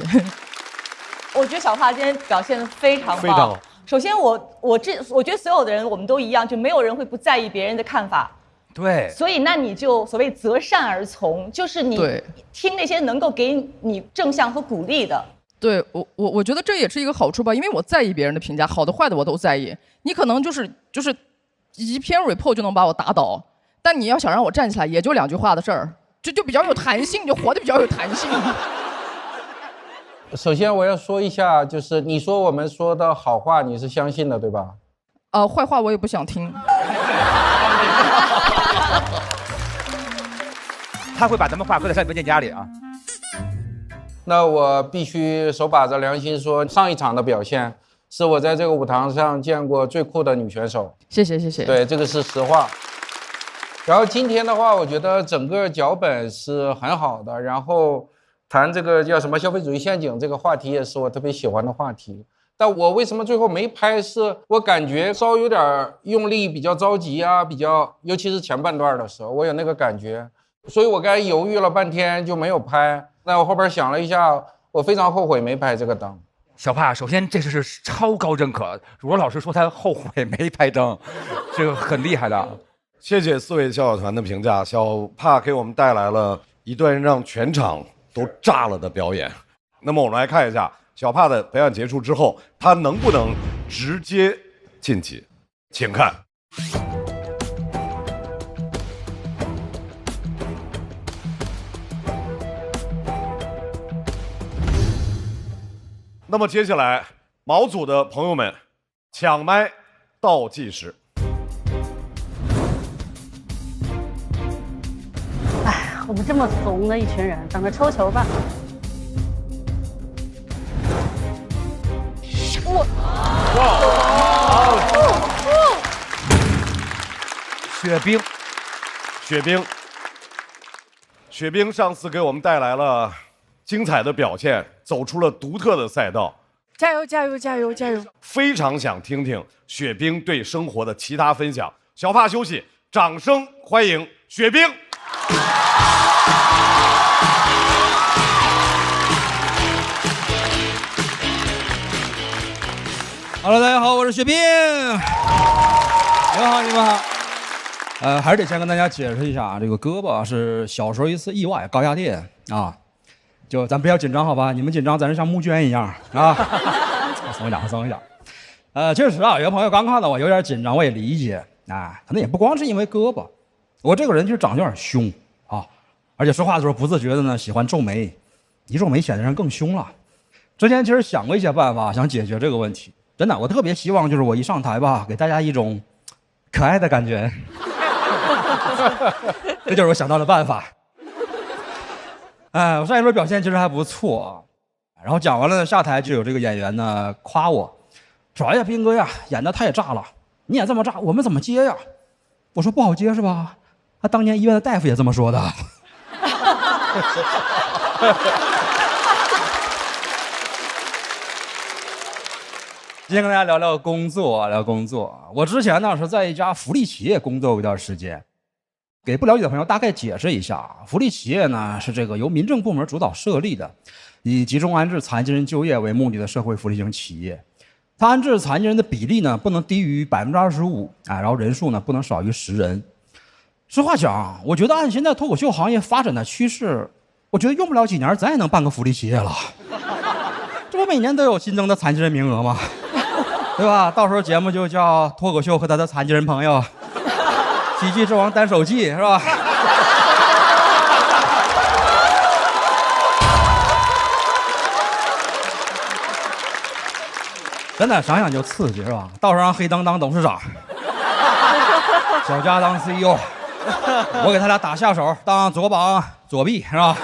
我觉得小帕今天表现得非常棒。非常好。首先我觉得所有的人我们都一样，就没有人会不在意别人的看法。对。所以那你就所谓择善而从，就是你听那些能够给你正向和鼓励的。对，我觉得这也是一个好处吧，因为我在意别人的评价，好的坏的我都在意。你可能就是一篇 report 就能把我打倒，但你要想让我站起来，也就2句话的事儿，就比较有弹性，就活得比较有弹性。首先我要说一下，就是你说我们说的好话，你是相信的，对吧？坏话我也不想听。他会把咱们话搁在文件夹里啊。那我必须手把着良心说，上一场的表现是我在这个舞台上见过最酷的女选手。谢谢谢谢。对，这个是实话。然后今天的话，我觉得整个脚本是很好的，然后谈这个叫什么消费主义陷阱这个话题也是我特别喜欢的话题。但我为什么最后没拍？是我感觉稍有点用力，比较着急啊，尤其是前半段的时候，我有那个感觉，所以我刚才犹豫了半天就没有拍。那我后边想了一下，我非常后悔没拍这个灯。小帕，首先这是超高认可，我老师说他后悔没拍灯，这个很厉害的。谢谢4位小团的评价，小帕给我们带来了一段让全场都炸了的表演。那么我们来看一下小帕的表演结束之后，他能不能直接晋级？请看。那么接下来，毛组的朋友们，抢麦倒计时。哎，我们这么怂的一群人，等着抽球吧。雪冰上次给我们带来了精彩的表现，走出了独特的赛道。加油加油加油加油！非常想听听雪冰对生活的其他分享。小帕休息，掌声欢迎雪冰。Hello， 大家好，我是雪冰。你们好，你们好。还是得先跟大家解释一下，这个胳膊是小时候一次意外，高压电啊。就咱不要紧张，好吧？你们紧张，咱是像募捐一样啊。松一点，松一点。确实啊，有的朋友刚看到我有点紧张，我也理解啊。可能也不光是因为胳膊，我这个人就是长得有点凶啊，而且说话的时候不自觉的呢喜欢皱眉，一皱眉显得人更凶了。之前其实想过一些办法，想解决这个问题。真的，我特别希望就是我一上台吧，给大家一种可爱的感觉。这就是我想到的办法。我上一轮表现其实还不错，然后讲完了呢，下台就有这个演员呢夸我，说：“哎呀，斌哥呀，演得太炸了，你演这么炸，我们怎么接呀？”我说：“不好接是吧？”他当年医院的大夫也这么说的。今天跟大家聊聊工作，聊工作。我之前呢是在一家福利企业工作过一段时间。给不了解的朋友大概解释一下，福利企业呢是这个由民政部门主导设立的，以集中安置残疾人就业为目的的社会福利型企业。它安置残疾人的比例呢不能低于25%，然后人数呢不能少于10人。实话讲，我觉得按现在脱口秀行业发展的趋势，我觉得用不了几年，咱也能办个福利企业了。这不每年都有新增的残疾人名额吗？对吧？到时候节目就叫《脱口秀和他的残疾人朋友》。喜剧之王单手记是吧？真的想想就刺激是吧？到时候让黑灯当董事长，小佳当 CEO， 我给他俩打下手，当左膀左臂是吧？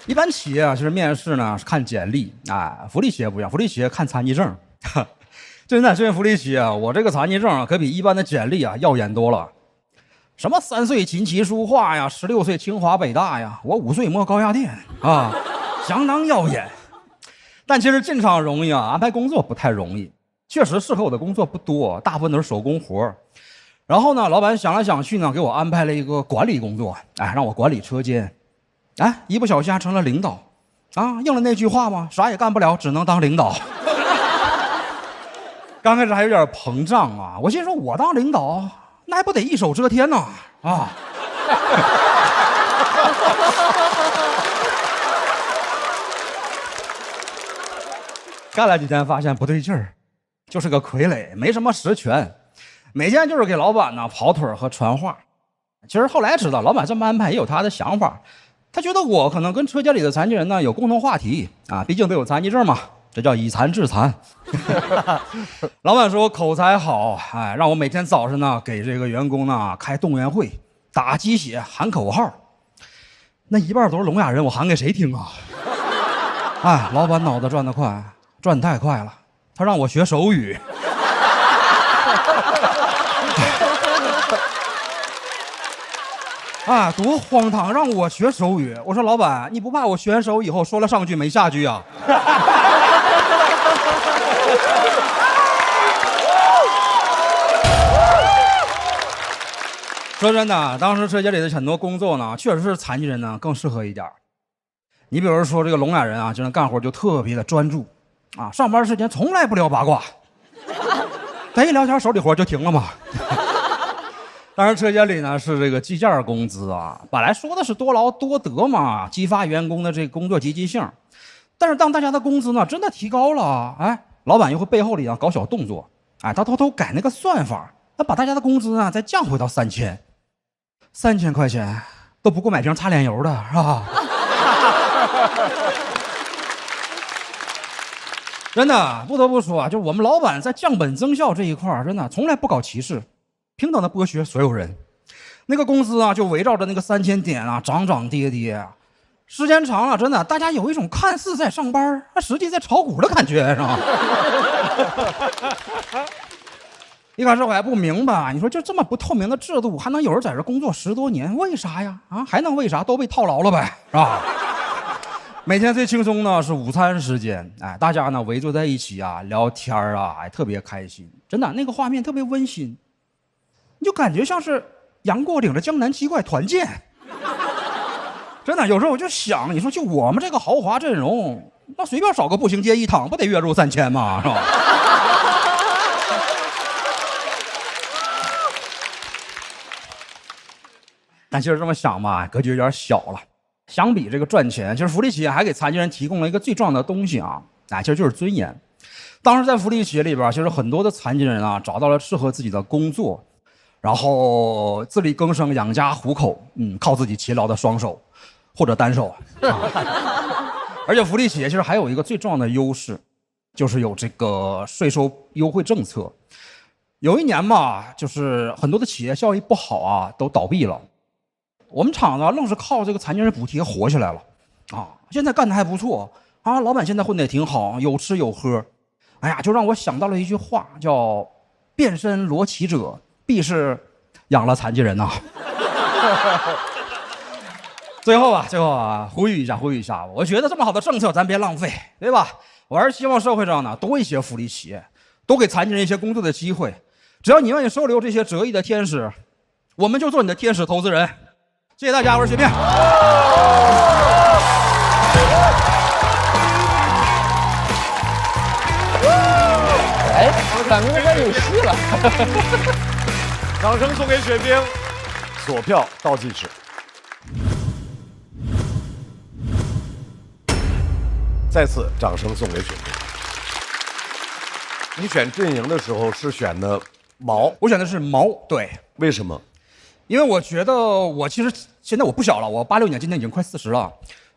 一般企业啊，就是面试呢是看简历啊，福利企业不一样，福利企业看残疾证。现在这福利企业，我这个残疾证啊，可比一般的简历啊耀眼多了。什么3岁琴棋书画呀，16岁清华北大呀，我5岁摸高压电啊，相当耀眼。但其实进厂容易啊，安排工作不太容易。确实适合我的工作不多，大部分都是手工活。然后呢，老板想来想去呢，给我安排了一个管理工作，让我管理车间。一不小心还成了领导，应了那句话吗？啥也干不了，只能当领导。刚开始还有点膨胀啊，我心说，我当领导，那还不得一手遮天呢啊！干了几天，发现不对劲儿，就是个傀儡，没什么实权，每天就是给老板呢跑腿和传话。其实后来知道，老板这么安排也有他的想法。他觉得我可能跟车间里的残疾人呢有共同话题啊，毕竟都有残疾证嘛这叫以残治残。老板说我口才好，哎，让我每天早上呢给这个员工呢开动员会，打鸡血，喊口号。那一半都是聋哑人，我喊给谁听啊？哎，老板脑子转得快，转太快了，他让我学手语。啊，多荒唐！让我学手语。我说老板，你不怕我学完手语以后说了上句没下句啊？说真的，当时车间里的很多工作呢，确实是残疾人呢更适合一点。你比如说这个聋哑人啊，就是干活就特别的专注，啊，上班时间从来不聊八卦，咱一聊天手里活就停了嘛。当然，车间里呢是这个计件工资啊，本来说的是多劳多得嘛，激发员工的这个工作积极性。但是当大家的工资呢真的提高了，哎，老板又会背后里啊搞小动作，哎，他偷偷改那个算法，他把大家的工资呢再降回到3000块钱都不够买瓶擦脸油的，是吧？真的不得不说啊，就我们老板在降本增效这一块真的从来不搞歧视。平等的剥削所有人，那个工资啊，就围绕着那个3000点啊，涨涨跌跌，时间长了，真的，大家有一种看似在上班，实际在炒股的感觉，是吧？一开始我还不明白，你说就这么不透明的制度，还能有人在这工作10多年，为啥呀？啊，还能为啥？都被套牢了呗，是吧？每天最轻松呢是午餐时间，哎，大家呢围坐在一起啊，聊天啊，哎，特别开心，真的，那个画面特别温馨。你就感觉像是杨过领着江南七怪团建，真的，有时候我就想，你说就我们这个豪华阵容，那随便找个步行街一趟，不得月入3000吗？是吧？但其实这么想吧，格局有点小了。相比这个赚钱，其实福利企业还给残疾人提供了一个最重要的东西啊，哎，其实就是尊严。当时在福利企业里边，其实很多的残疾人啊，找到了适合自己的工作。然后自力更生养家糊口，靠自己勤劳的双手或者单手。而且福利企业其实还有一个最重要的优势，就是有这个税收优惠政策。有一年嘛，就是很多的企业效益不好啊，都倒闭了。我们厂子愣是靠这个残疾人补贴活下来了，啊，现在干得还不错啊，老板现在混得也挺好，有吃有喝。哎呀，就让我想到了一句话，叫“变身罗琦者”。必是养了残疾人呐、最后啊，呼吁一下，我觉得这么好的政策咱别浪费，对吧？我还是希望社会上呢多一些福利企业，多给残疾人一些工作的机会。只要你愿意收留这些折翼的天使，我们就做你的天使投资人。谢谢大家，我是雪面。哎，咱们这边有戏了。掌声送给雪冰，锁票倒计时。再次掌声送给雪冰。你选阵营的时候是选的毛？我选的是毛，对。为什么？因为我觉得我其实现在我不小了，我86年，今年已经快40了。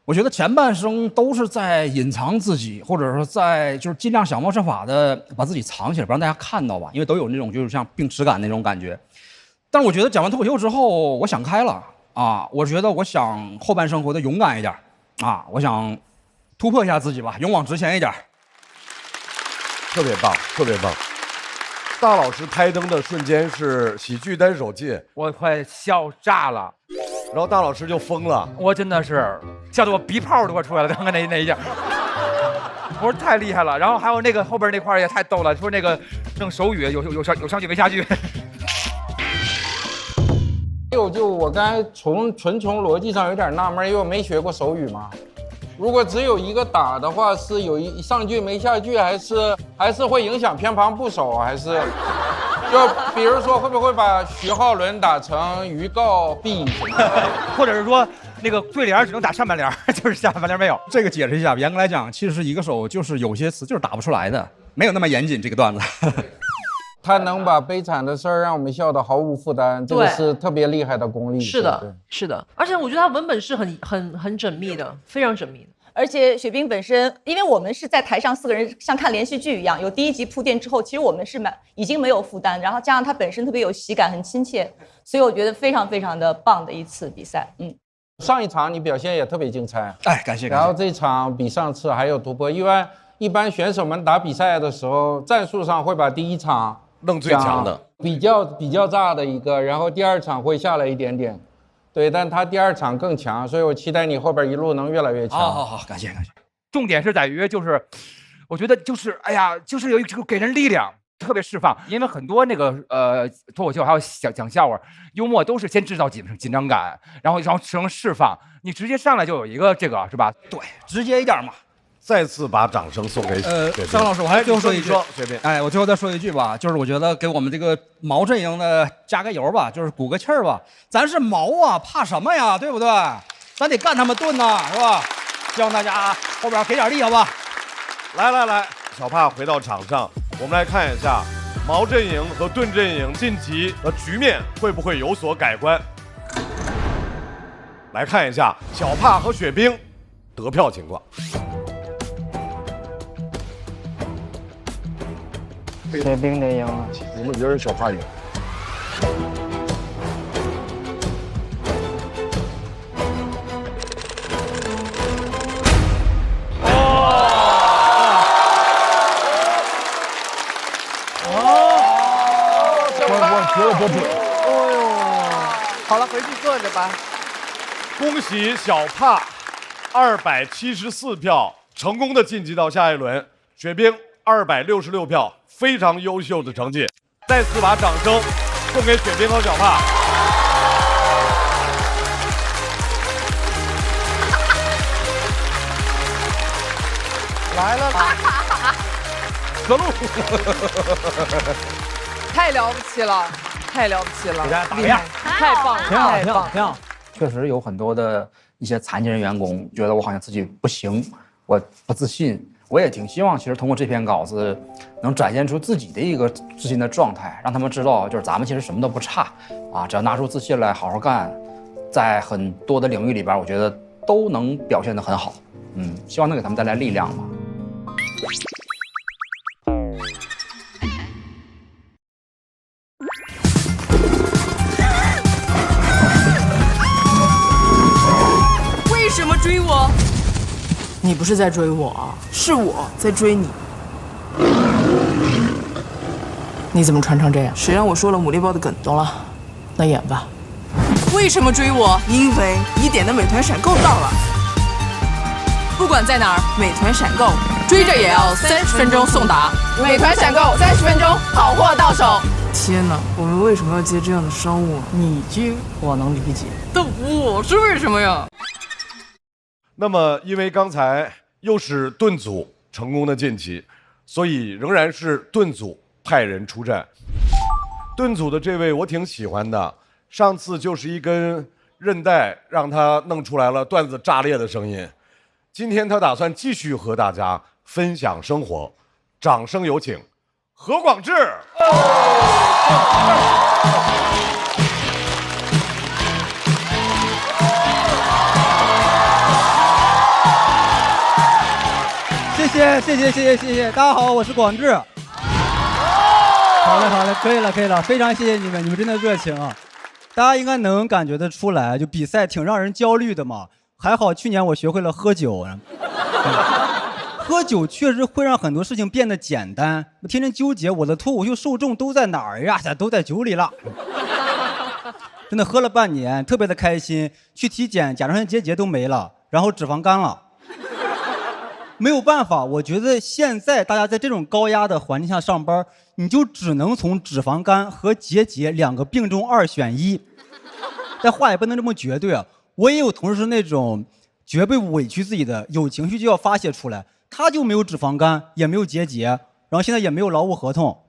我觉得前半生都是在隐藏自己，或者说在就是尽量想方设法的把自己藏起来，不让大家看到吧，因为都有那种就是像病耻感那种感觉。但是我觉得讲完脱口秀之后，我想开了啊，我觉得我想后半生活得勇敢一点啊，我想突破一下自己吧，勇往直前一点。特别棒，特别棒。大老师开灯的瞬间是喜剧单手记，我快笑炸了，然后大老师就疯了，我真的是笑得我鼻泡都快出来了，刚刚那一下，不是太厉害了。然后还有那个后边那块也太逗了，说那个弄手语有上句没下句。就我刚才纯从逻辑上有点纳闷，因为我没学过手语嘛。如果只有一个打的话，是有一上句没下句，还是会影响偏旁部首，还是就比如说会不会把徐浩伦打成预告 B， 或者是说那个对联只能打上半联，就是下半联没有。这个解释一下，严格来讲，其实是一个手，就是有些词就是打不出来的，没有那么严谨这个段子。他能把悲惨的事儿让我们笑得毫无负担，这个是特别厉害的功力。是的，是的，而且我觉得他文本是很缜密的，非常缜密的。而且雪冰本身，因为我们是在台上4个人像看连续剧一样，有第1集铺垫之后，其实我们是已经没有负担，然后加上他本身特别有喜感，很亲切，所以我觉得非常非常的棒的一次比赛。上一场你表现也特别精彩，哎，感谢。然后这场比上次还有突破，因为一般选手们打比赛的时候，战术上会把第1场弄最强的，比较炸的一个，然后第2场会下来一点点。对，但他第2场更强，所以我期待你后边一路能越来越强。好，感谢。重点是在于，我觉得哎呀，就是有一个给人力量，特别释放。因为很多那个脱口秀还有讲笑话、幽默都是先制造紧张感，然后成释放。你直接上来就有一个这个是吧？对，直接一点嘛。再次把掌声送给张老师，我还最后说一句，雪冰，哎，我最后再说一句吧，就是我觉得给我们这个毛阵营的加个油吧，就是鼓个气儿吧。咱是毛啊，怕什么呀？对不对？咱得干他们盾呐，是吧？希望大家后边给点力，好吧？来，小帕回到场上，我们来看一下毛阵营和盾阵营晋级的局面会不会有所改观。来看一下小帕和雪冰得票情况。雪冰得赢了，我们觉得小帕赢。我觉得不准。哦呦，好了，回去坐着吧。恭喜小帕274票成功的晋级到下一轮，雪冰266票，非常优秀的成绩。再次把掌声送给雪冰和小帕。来了，可路，太了不起了，太了不起了，给大家打个厉样害，太棒了，太棒，挺好。确实有很多的一些残疾人员工觉得我好像自己不行，我不自信。我也挺希望，其实通过这篇稿子，能展现出自己的一个自信的状态，让他们知道，就是咱们其实什么都不差啊，只要拿出自信来，好好干，在很多的领域里边，我觉得都能表现得很好。希望能给他们带来力量吧。为什么追我？你不是在追我啊，是我在追你。你怎么穿成这样？谁让我说了牡蛎包的梗？懂了，那演吧。为什么追我？因为你点的美团闪购到了。不管在哪儿，美团闪购追着也要30分钟送达。美团闪购30分钟，好货到手。天哪，我们为什么要接这样的商务啊？你接我能理解，但我是为什么呀？那么，因为刚才又是盾组成功的晋级，所以仍然是盾组派人出战。盾组的这位我挺喜欢的，上次就是一根韧带让他弄出来了段子炸裂的声音。今天他打算继续和大家分享生活，掌声有请何广智。谢谢，大家好，我是广智。好嘞，可以了，非常谢谢你们真的热情啊！大家应该能感觉得出来，就比赛挺让人焦虑的嘛。还好去年我学会了喝酒，喝酒确实会让很多事情变得简单。我天天纠结我的脱口秀受众都在哪儿呀？都在酒里了。真的喝了半年，特别的开心。去体检，甲状腺结节都没了，然后脂肪肝了。没有办法，我觉得现在大家在这种高压的环境下上班，你就只能从脂肪肝和结节2个病中2选1。但话也不能这么绝对啊。我也有同事是那种绝不委屈自己的，有情绪就要发泄出来。他就没有脂肪肝，也没有结节，然后现在也没有劳务合同。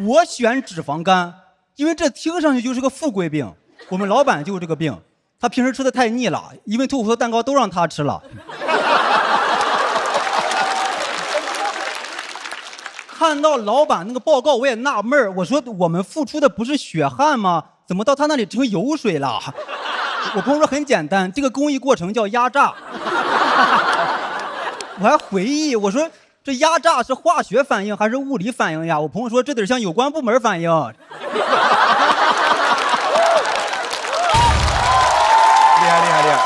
我选脂肪肝，因为这听上去就是个富贵病。我们老板就有这个病。他平时吃的太腻了，因为脱口秀蛋糕都让他吃了。看到老板那个报告，我也纳闷儿，我说我们付出的不是血汗吗？怎么到他那里成油水了？我朋友说很简单，这个工艺过程叫压榨。我还回忆，我说这压榨是化学反应还是物理反应呀？我朋友说这得向有关部门反映。厉害！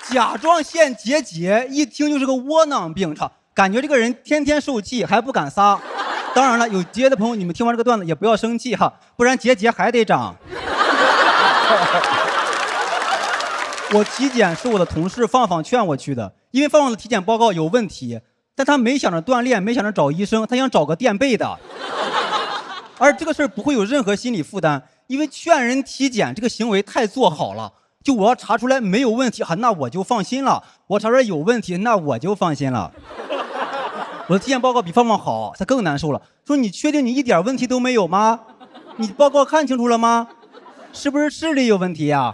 甲状腺结节一听就是个窝囊病，感觉这个人天天受气还不敢撒。当然了，有结的朋友，你们听完这个段子也不要生气哈，不然结节还得长。我体检是我的同事放劝我去的，因为放的体检报告有问题，但他没想着锻炼，没想着找医生，他想找个垫背的。而这个事儿不会有任何心理负担，因为劝人体检这个行为太做好了。就我要查出来没有问题，那我就放心了；我查出来有问题，那我就放心了。我的体检报告比放好，他更难受了，说你确定你一点问题都没有吗？你报告看清楚了吗？是不是视力有问题呀？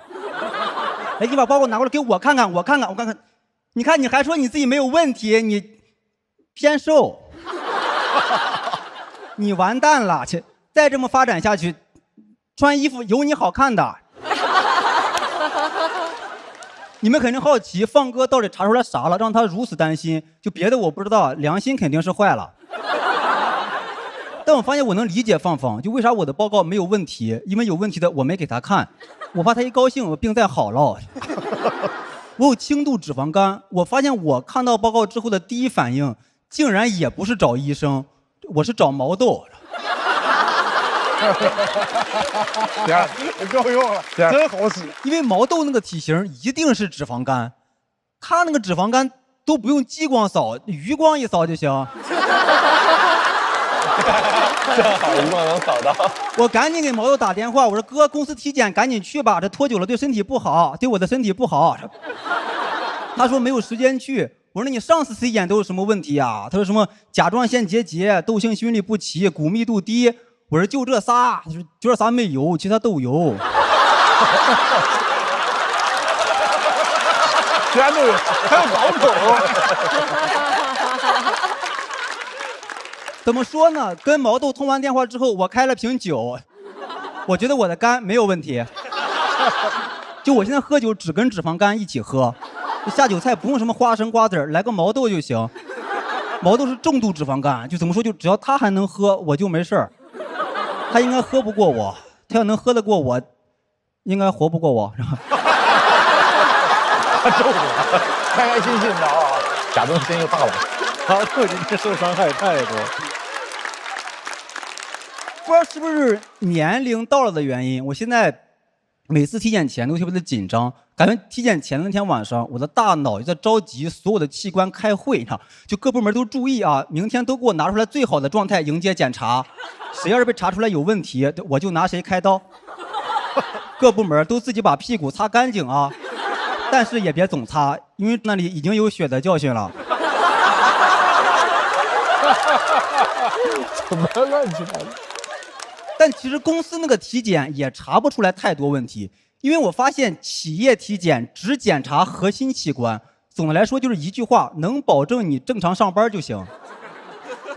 哎，你把报告拿过来给我看看，我看看。你看，你还说你自己没有问题，你偏瘦，你完蛋了！再这么发展下去，穿衣服有你好看的。你们肯定好奇放哥到底查出来啥了，让他如此担心。就别的我不知道，良心肯定是坏了。但我发现我能理解放，就为啥我的报告没有问题，因为有问题的我没给他看，我怕他一高兴我病再好了。我有轻度脂肪肝，我发现我看到报告之后的第一反应竟然也不是找医生，我是找毛豆。够用了，真好使。因为毛豆那个体型一定是脂肪肝，他那个脂肪肝都不用激光扫，余光一扫就行。正好余光能扫到。我赶紧给毛豆打电话，我说哥，公司体检赶紧去吧，这拖久了对身体不好，对我的身体不好。他说没有时间去。我说那你上次体检都有什么问题啊？他说什么甲状腺结节、窦性心律不齐、骨密度低。我说就这仨，就这仨没有，其他都有。全都有，还有毛孔。怎么说呢？跟毛豆通完电话之后，我开了瓶酒，我觉得我的肝没有问题。就我现在喝酒只跟脂肪肝一起喝，下酒菜不用什么花生瓜子，来个毛豆就行。毛豆是重度脂肪肝，就怎么说，就只要他还能喝，我就没事儿。他应该喝不过我，他要能喝得过我，应该活不过我。他中了，开开心心的啊！甲状腺又大了，他特今天受伤害太多。不知道是不是年龄到了的原因，我现在每次体检前都特别的紧张，感觉体检前的那天晚上，我的大脑就在着急所有的器官开会，就各部门都注意啊，明天都给我拿出来最好的状态迎接检查。谁要是被查出来有问题，我就拿谁开刀。各部门都自己把屁股擦干净啊，但是也别总擦，因为那里已经有血的教训了。怎么乱七八糟？但其实公司那个体检也查不出来太多问题，因为我发现企业体检只检查核心器官，总的来说就是一句话，能保证你正常上班就行。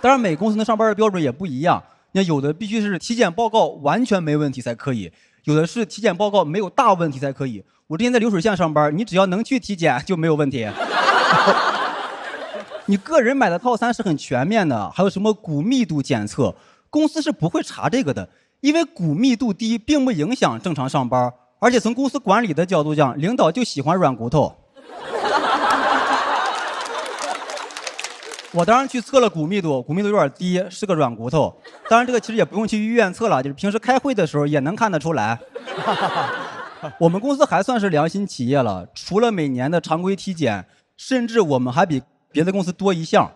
当然每公司的上班的标准也不一样，那有的必须是体检报告完全没问题才可以，有的是体检报告没有大问题才可以。我之前在流水线上班，你只要能去体检就没有问题。你个人买的套餐是很全面的，还有什么骨密度检测，公司是不会查这个的，因为骨密度低并不影响正常上班，而且从公司管理的角度讲，领导就喜欢软骨头。我当然去测了骨密度，骨密度有点低，是个软骨头。当然这个其实也不用去医院测了，就是平时开会的时候也能看得出来。我们公司还算是良心企业了，除了每年的常规体检，甚至我们还比别的公司多一项，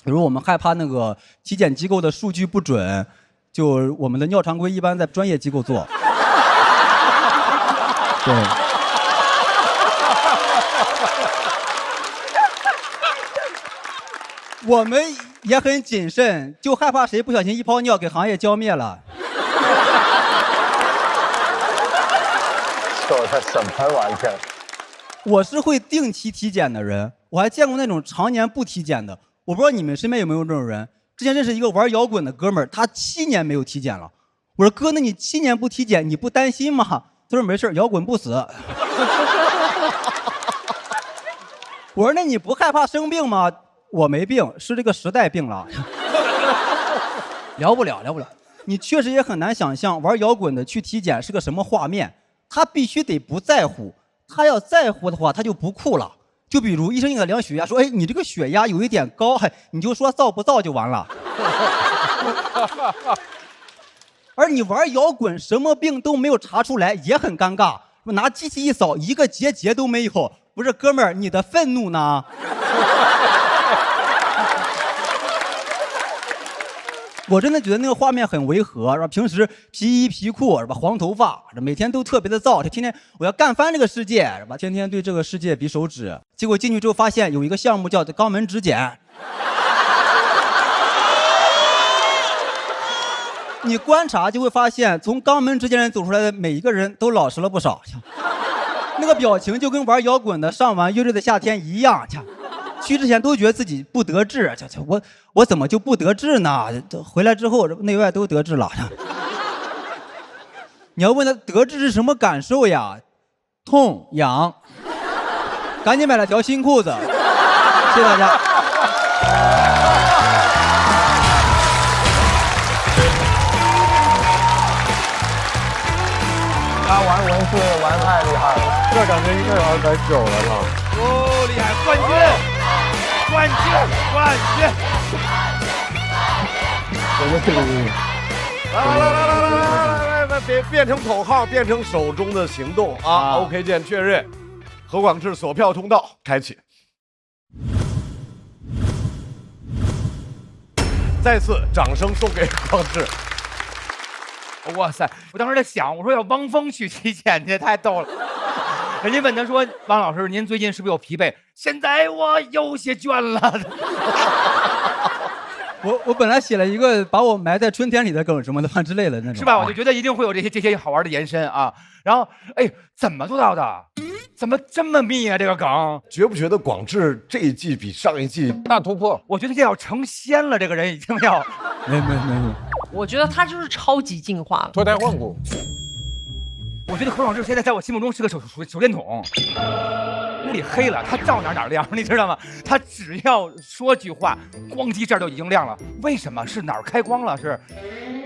比如我们害怕那个体检机构的数据不准，就我们的尿常规一般在专业机构做。对。我们也很谨慎，就害怕谁不小心一泡尿给行业浇灭了。说他什么玩意儿？我是会定期体检的人，我还见过那种常年不体检的。我不知道你们身边有没有这种人。之前认识一个玩摇滚的哥们儿，他7年没有体检了。我说哥，那你7年不体检，你不担心吗？他说没事，摇滚不死。我说那你不害怕生病吗？我没病，是这个时代病了。聊不了。你确实也很难想象玩摇滚的去体检是个什么画面。他必须得不在乎，他要在乎的话，他就不酷了。就比如医生给他量血压，说：“哎，你这个血压有一点高，你就说燥不燥就完了。”而你玩摇滚，什么病都没有查出来，也很尴尬。拿机器一扫，一个结都没有。不是哥们儿，你的愤怒呢？我真的觉得那个画面很违和，是吧？平时皮衣皮裤，是吧？黄头发，每天都特别的燥，天天我要干翻这个世界，是吧？天天对这个世界比手指。结果进去之后发现有一个项目叫肛门指检。你观察就会发现，从肛门指检人走出来的每一个人都老实了不少。那个表情就跟玩摇滚的上完乐队的夏天一样。去之前都觉得自己不得志，我怎么就不得志呢？回来之后内外都得志了。你要问他得志是什么感受呀？痛痒，赶紧买了条新裤子。谢谢大家。他玩文字玩太厉害了，这感觉应该玩很久了吧？哦，厉害！冠军！我们这里，来，别变成口号，变成手中的行动啊 ！OK 键确认，何广智锁票通道开启。再次掌声送给广智。哇塞！我当时在想，我说要汪峰去体检去，太逗了。人家问他说：“王老师，您最近是不是有疲惫？”现在我有些倦了。我本来写了一个把我埋在春天里的梗什么的之类的那种，是吧？我就觉得一定会有这些好玩的延伸啊。然后，哎，怎么做到的？怎么这么密啊？这个梗，觉不觉得广智这一季比上一季大突破？我觉得这要成仙了，这个人已经要。没。我觉得他就是超级进化了，脱胎换骨。我觉得何广智现在在我心目中是个手电筒，屋里黑了，他照哪亮，你知道吗？他只要说句话，咣叽这儿就已经亮了。为什么？是哪儿开光了？是？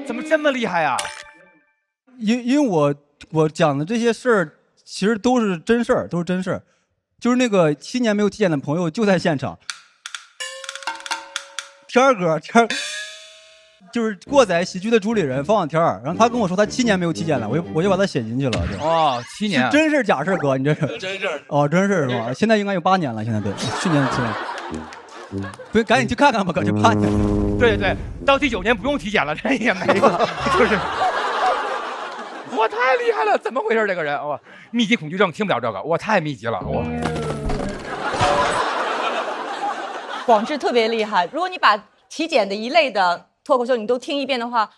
怎么这么厉害呀？因为我讲的这些事儿，其实都是真事儿，就是那个7年没有体检的朋友就在现场，天儿哥。就是过载喜剧的主理人方小天儿，然后他跟我说他7年没有体检了，我就把他写进去了。哦，7年是真事假事哥？你这是真事哦，真事是吧？现在应该有8年了，现在对，去年7年。不，赶紧去看看吧，可就8年。对，到第9年不用体检了，这也没了，就是。我太厉害了，怎么回事？这个人，我密集恐惧症听不了这个，我太密集了，我。广智特别厉害，如果你把体检的一类的脱口秀你都听一遍的话，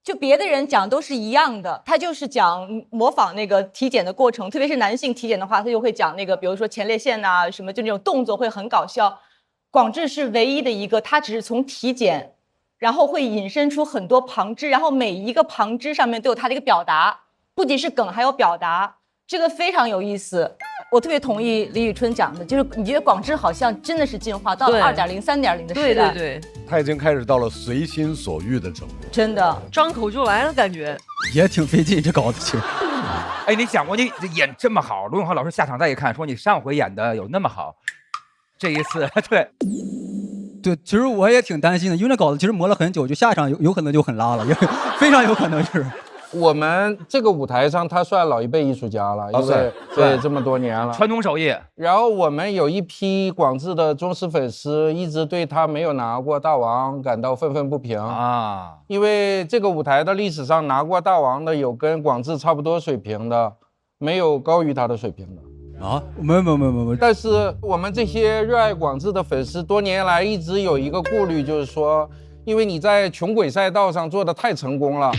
就别的人讲都是一样的，他就是讲模仿那个体检的过程，特别是男性体检的话，他就会讲那个，比如说前列腺啊什么，就那种动作会很搞笑。广智是唯一的一个，他只是从体检，然后会引申出很多旁支，然后每一个旁支上面都有他的一个表达，不仅是梗还有表达，这个非常有意思。我特别同意李宇春讲的，就是你觉得广智好像真的是进化到了2.0、3.0的时代。对，他已经开始到了随心所欲的程度，真的张口就来了，感觉也挺费劲这稿子。其实，哎，你想过你演这么好，罗永浩老师下场再一看，说你上回演的有那么好，这一次对，其实我也挺担心的，因为那稿子其实磨了很久，就下一场有可能就很拉了，也非常有可能是。我们这个舞台上，他算老一辈艺术家了，因为对这么多年了，传统手艺。然后我们有一批广智的忠实粉丝，一直对他没有拿过大王感到愤愤不平啊。因为这个舞台的历史上拿过大王的有跟广智差不多水平的，没有高于他的水平的。啊，没有。但是我们这些热爱广智的粉丝，多年来一直有一个顾虑，就是说，因为你在穷鬼赛道上做的太成功了。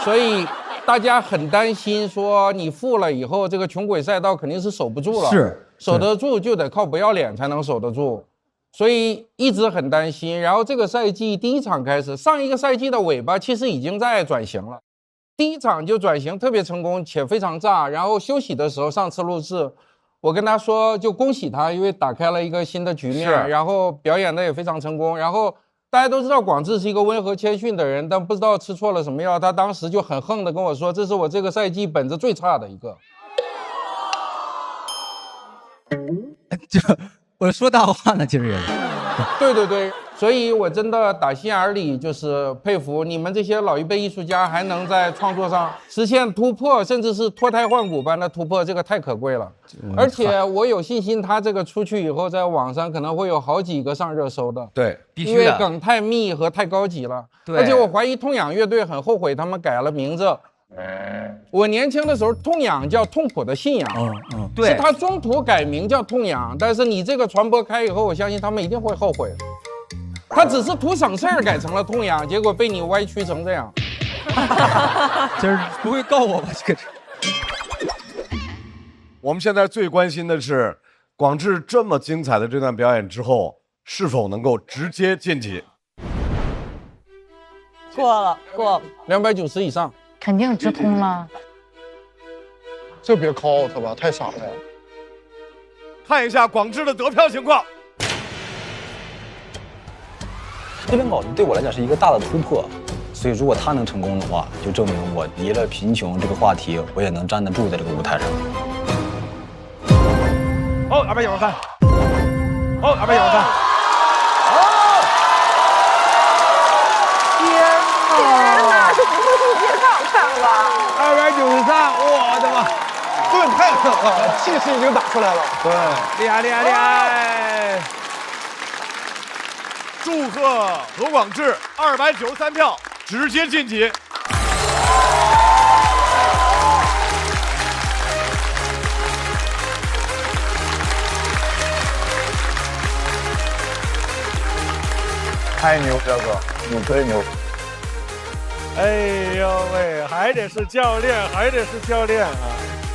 所以大家很担心，说你富了以后，这个穷鬼赛道肯定是守不住了。是守得住就得靠不要脸才能守得住，所以一直很担心。然后这个赛季第1场开始，上一个赛季的尾巴其实已经在转型了。第一场就转型特别成功且非常炸，然后休息的时候上次录制，我跟他说就恭喜他，因为打开了一个新的局面，然后表演的也非常成功。然后大家都知道广志是一个温和谦逊的人，但不知道吃错了什么药，他当时就很横的跟我说，这是我这个赛季本子最差的一个。我说大话呢，其实也是。对对对，所以我真的打心眼里就是佩服你们这些老一辈艺术家，还能在创作上实现突破，甚至是脱胎换骨般的突破，这个太可贵了。而且我有信心，他这个出去以后，在网上可能会有好几个上热搜的。对，必须的，因为梗太密和太高级了。对，而且我怀疑痛仰乐队很后悔他们改了名字。我年轻的时候，痛仰叫痛苦的信仰，对，是他中途改名叫痛仰，但是你这个传播开以后，我相信他们一定会后悔。他只是图省事儿改成了痛仰，结果被你歪曲成这样。今儿不会告我吧？这个。我们现在最关心的是，广志这么精彩的这段表演之后，是否能够直接晋级？过了，290以上。肯定直通了，这别 call 他吧，太傻了。看一下广志的得票情况。这篇稿子对我来讲是一个大的突破，所以如果他能成功的话，就证明我离了贫穷这个话题，我也能站得住在这个舞台上。哦，293。哦，293。天哪，这不会是接上看吧？293，我的妈！盾太狠了，气势已经打出来了。对，厉害厉害厉害！祝贺何广智293票直接晋级。太牛，彪哥，你忒牛！哎呦喂，还得是教练，还得是教练啊！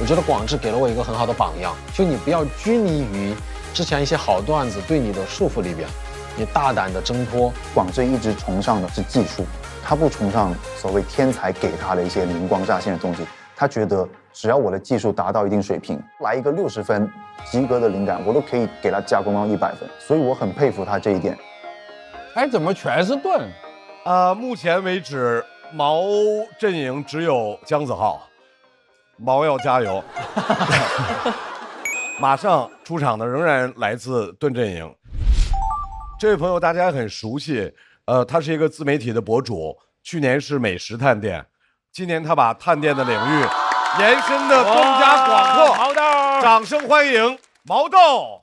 我觉得广智给了我一个很好的榜样，就你不要拘泥于之前一些好段子对你的束缚里边，你大胆的挣脱。广智一直崇尚的是技术，他不崇尚所谓天才给他的一些灵光乍现的东西，他觉得只要我的技术达到一定水平，来一个60分及格的灵感，我都可以给他加工到100分，所以我很佩服他这一点。哎，怎么全是盾？目前为止，毛阵营只有姜子浩，毛要加油。马上出场的仍然来自盾阵营。这位朋友大家很熟悉，他是一个自媒体的博主，去年是美食探店，今年他把探店的领域延伸的更加广阔。毛豆，掌声欢迎毛豆。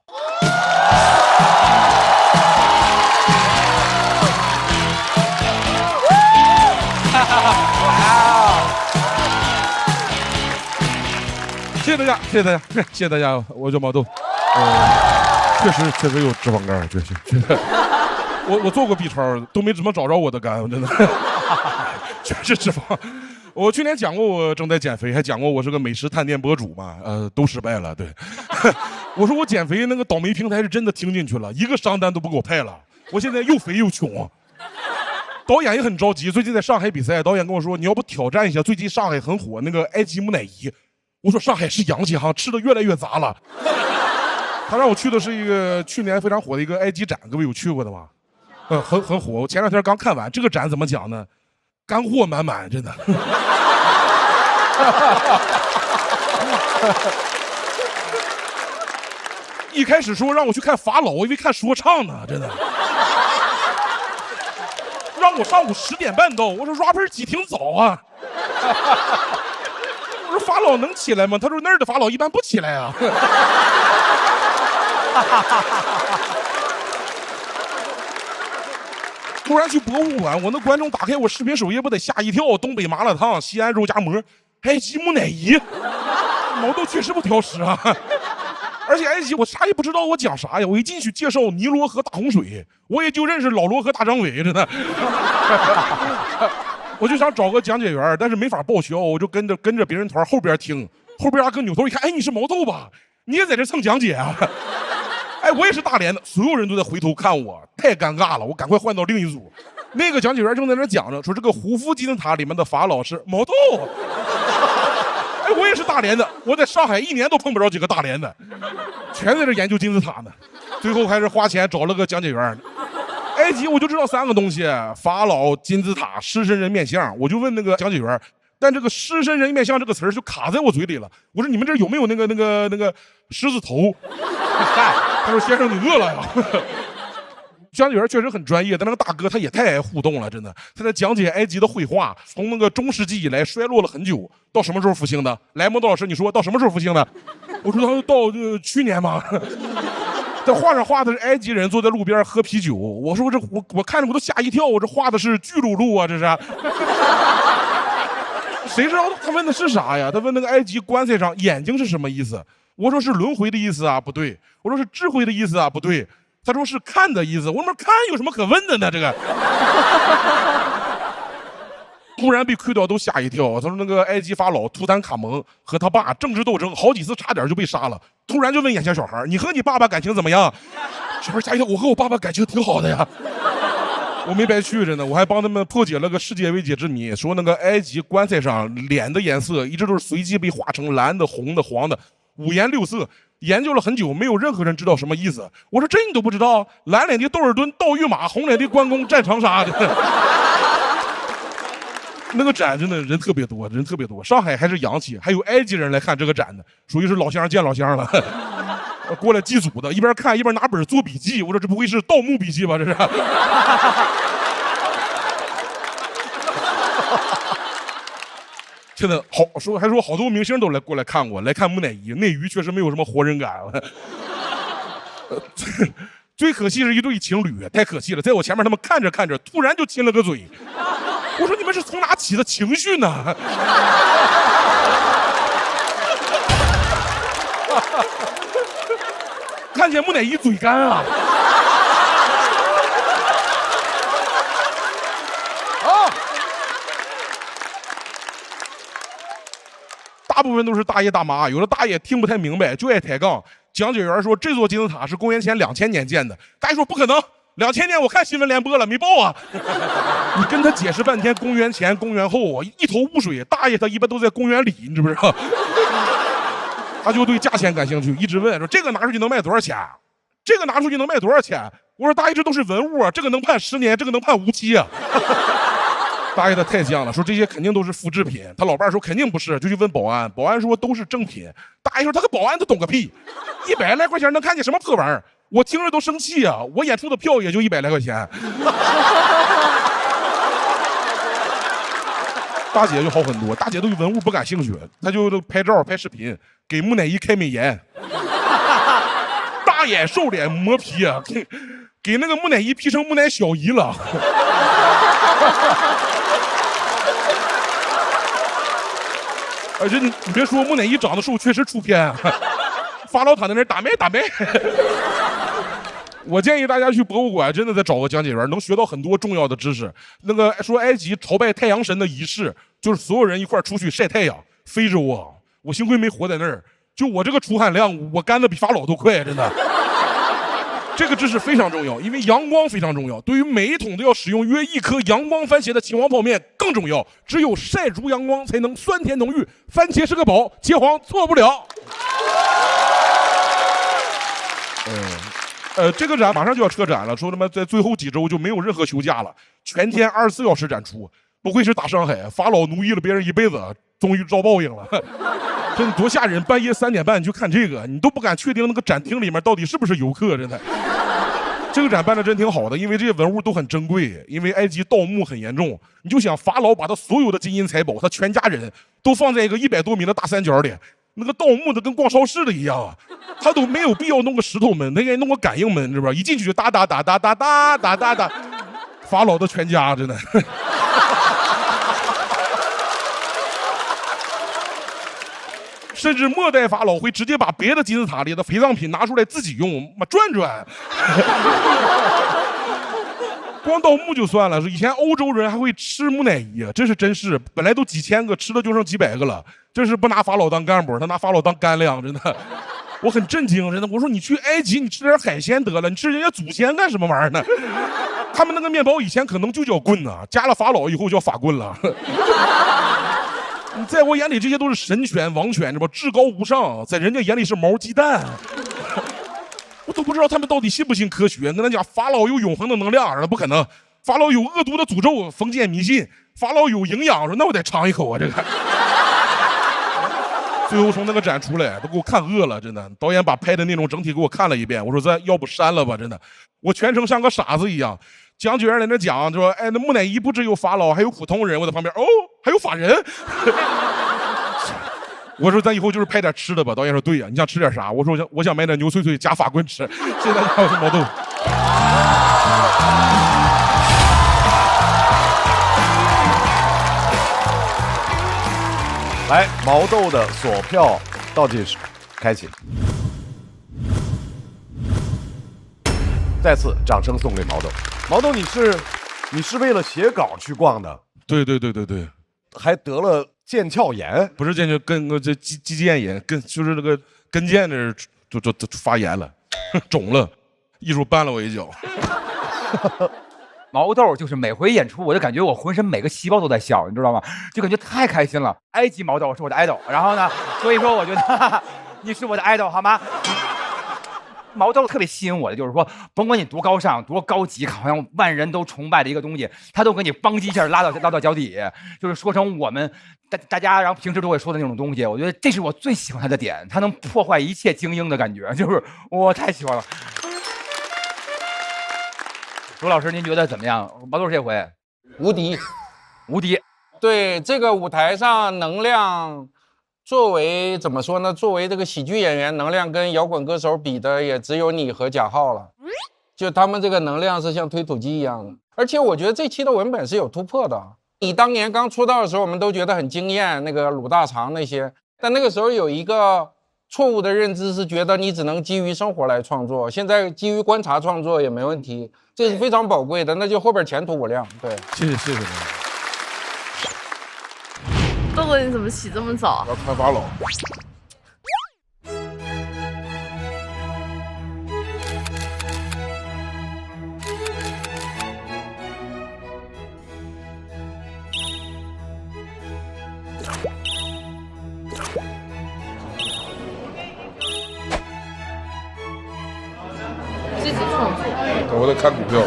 谢谢大家，谢谢大家，谢谢大家，我叫毛豆，确实有脂肪肝，确实，我做过 B 超，都没怎么找着我的肝，我真的，全是脂肪。我去年讲过我正在减肥，还讲过我是个美食探店博主嘛，都失败了。对，我说我减肥那个倒霉平台是真的听进去了，一个商单都不给我派了，我现在又肥又穷。导演也很着急，最近在上海比赛，导演跟我说你要不挑战一下最近上海很火那个埃及木乃伊。我说上海是洋气哈，吃的越来越杂了。他让我去的是一个去年非常火的一个埃及展，各位有去过的吗？很火。我前两天刚看完这个展，怎么讲呢？干货满满，真的。一开始说让我去看法老，我以为看说唱呢，真的。让我上午10点半到，我说 rapper 起挺早啊。我说法老能起来吗？他说那儿的法老一般不起来啊。突然去博物馆，我那观众打开我视频首页不得吓一跳，东北麻辣烫、西安肉夹馍、埃及木乃伊，毛豆确实不挑食啊。而且埃及我啥也不知道，我讲啥呀？我一进去介绍尼罗河大洪水，我也就认识老罗和大张伟，真的。我就想找个讲解员，但是没法报销，我就跟着别人团后边听，后边阿哥扭头一看，哎，你是毛豆吧？你也在这蹭讲解啊？哎，我也是大连的，所有人都在回头看我，太尴尬了，我赶快换到另一组。那个讲解员正在那讲着，说这个胡夫金字塔里面的法老是毛豆。哎，我也是大连的，我在上海1年都碰不着几个大连的，全在这研究金字塔呢。最后还是花钱找了个讲解员。埃及我就知道3个东西：法老、金字塔、狮身人面像。我就问那个讲解员，但这个狮身人面像这个词儿就卡在我嘴里了。我说你们这有没有那个狮子头？他说先生你饿了呀。讲解员确实很专业，但那个大哥他也太爱互动了，真的。他在讲解埃及的绘画，从那个中世纪以来衰落了很久，到什么时候复兴的？来，莫豆老师，你说到什么时候复兴的？我说他到去年嘛。在画上画的是埃及人坐在路边喝啤酒，我说我看着我都吓一跳，我这画的是巨鹿路啊，这是。谁知道他问的是啥呀？他问那个埃及棺材上眼睛是什么意思？我说是轮回的意思啊，不对。我说是智慧的意思啊，不对。他说是看的意思。我说看有什么可问的呢？这个。突然被亏掉都吓一跳。他说那个埃及法老图坦卡蒙和他爸政治斗争，好几次差点就被杀了。突然就问眼前小孩：“你和你爸爸感情怎么样？”小孩吓一跳：“我和我爸爸感情挺好的呀。”我没白去着呢，我还帮他们破解了个世界未解之谜，说那个埃及棺材上脸的颜色一直都是随机被画成蓝的、红的、黄的，5颜6色。研究了很久，没有任何人知道什么意思。我说这你都不知道？蓝脸的窦尔敦盗御马，红脸的关公战长沙的。那个展真的人特别多，人特别多。上海还是洋气，还有埃及人来看这个展的，属于是老乡见老乡了。过来祭祖的，一边看一边拿本做笔记。我说这不会是盗墓笔记吧？这是。现在好说，还说好多明星都过来看过，来看木乃伊。内娱确实没有什么活人感。最可惜是一对情侣，太可惜了，在我前面他们看着看着，突然就亲了个嘴。我说你们是从哪起的情绪呢？看见木乃伊嘴干啊！大部分都是大爷大妈，有的大爷听不太明白，就爱抬杠。讲解员说这座金字塔是公元前2000年建的，大爷说不可能，2000年我看新闻联播了，没报啊。你跟他解释半天公元前、公元后，一头雾水。大爷他一般都在公园里，你知不知道？他就对价钱感兴趣，一直问说这个拿出去能卖多少钱？这个拿出去能卖多少钱？我说大爷这都是文物啊，这个能判10年，这个能判无期啊。大爷他太犟了，说这些肯定都是复制品。他老伴说肯定不是，就去问保安，保安说都是正品。大爷说他个保安他懂个屁，100来块钱能看见什么破玩意儿？我听着都生气啊！我演出的票也就100来块钱。大姐就好很多，大姐对文物不感兴趣，她就拍照拍视频，给木乃伊开美颜，大眼瘦脸磨皮啊，给那个木乃伊 P 成木乃小姨了。这你别说，木乃伊长得瘦确实出片。法老塔在那打麦打麦。我建议大家去博物馆，真的再找个讲解员，能学到很多重要的知识。那个说埃及朝拜太阳神的仪式，就是所有人一块出去晒太阳。非洲啊，我幸亏没活在那儿，就我这个出汗量，我干的比法老都快，真的。这个知识非常重要，因为阳光非常重要。对于每一桶都要使用约1颗阳光番茄的秦皇泡面更重要。只有晒足阳光，才能酸甜浓郁。番茄是个宝，茄皇错不了。这个展马上就要撤展了，说他妈在最后几周就没有任何休假了，全天24小时展出。不愧是大上海，法老奴役了别人一辈子，终于遭报应了。真多吓人！半夜3点半你去看这个，你都不敢确定那个展厅里面到底是不是游客，真的。这个展办的真挺好的，因为这些文物都很珍贵，因为埃及盗墓很严重。你就想法老把他所有的金银财宝，他全家人都放在一个100多米的大三角里，那个盗墓的跟逛超市的一样啊，他都没有必要弄个石头门，他应该弄个感应门，是吧？一进去就哒哒哒哒哒哒哒哒哒。法老的全家真的。甚至末代法老会直接把别的金字塔里的陪葬品拿出来自己用，转转。光盗墓就算了，以前欧洲人还会吃木乃伊，这是真是，本来都几千个，吃的就剩几百个了。这是不拿法老当干部，他拿法老当干粮，真的。我很震惊，真的。我说你去埃及，你吃点海鲜得了，你吃人家祖先干什么玩意儿呢？他们那个面包以前可能就叫棍呢，加了法老以后叫法棍了。在我眼里，这些都是神犬、王犬，是吧？至高无上，在人家眼里是毛鸡蛋。我都不知道他们到底信不信科学。跟他讲，法老有永恒的能量，那不可能；法老有恶毒的诅咒，封建迷信；法老有营养，说那我得尝一口啊，这个。最后从那个展出来，都给我看饿了，真的。导演把拍的那种整体给我看了一遍，我说咱要不删了吧，真的。我全程像个傻子一样。讲解员在那讲，说：“哎，那木乃伊不只有法老，还有普通人。”我在旁边，哦，还有法人。我说咱以后就是拍点吃的吧。导演说：“对呀，你想吃点啥？”我说：“我想买点牛脆脆加法棍吃。”现在还有毛豆。来，毛豆的锁票倒计时开启。再次掌声送给毛豆。毛豆，你是为了写稿去逛的？对，还得了腱鞘炎，不是腱鞘，跟这肌腱炎，就是那个跟腱那儿就发炎了，肿了，艺术绊了我一脚。毛豆就是每回演出，我就感觉我浑身每个细胞都在笑，你知道吗？就感觉太开心了。埃及毛豆是我的idol，然后呢，所以说我觉得你是我的idol，好吗？毛豆特别吸引我的就是说，甭管你多高尚、多高级，好像万人都崇拜的一个东西，他都给你邦叽一下拉到脚底，就是说成我们大家然后平时都会说的那种东西。我觉得这是我最喜欢他的点，他能破坏一切精英的感觉，就是我太喜欢了。罗老师，您觉得怎么样？毛豆这回无敌。对，这个舞台上能量。作为怎么说呢？作为这个喜剧演员，能量跟摇滚歌手比的也只有你和贾浩了。就他们这个能量是像推土机一样的。而且我觉得这期的文本是有突破的。你当年刚出道的时候，我们都觉得很惊艳，那个鲁大肠那些，但那个时候有一个错误的认知，是觉得你只能基于生活来创作。现在基于观察创作也没问题，这是非常宝贵的。那就后边前途无量。对，谢谢。豆豆，你怎么起这么早？要看法老。积极创作。我在看股票。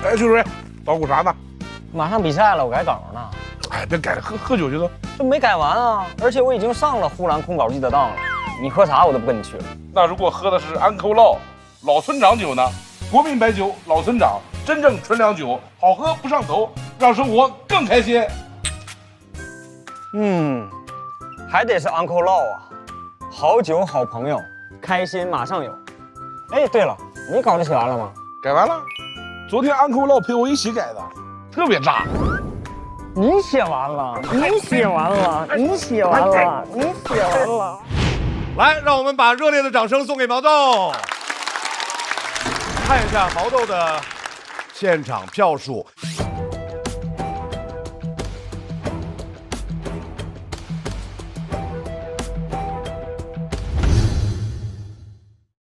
哎，秋水，捣鼓啥呢？马上比赛了，我改稿呢。哎，别改了，喝酒去了。这没改完啊，而且我已经上了呼兰空稿记得当了。你喝啥我都不跟你去了。那如果喝的是安扣烙老村长酒呢？国民白酒老村长，真正纯粮酒，好喝不上头，让生活更开心。还得是安扣烙啊，好酒好朋友，开心马上有。哎，对了，你稿子写完了吗？改完了。昨天安扣烙陪我一起改的，特别炸。你写完了，你写完了，你写完了，你写完了。来，让我们把热烈的掌声送给毛豆。看一下毛豆的现场票数。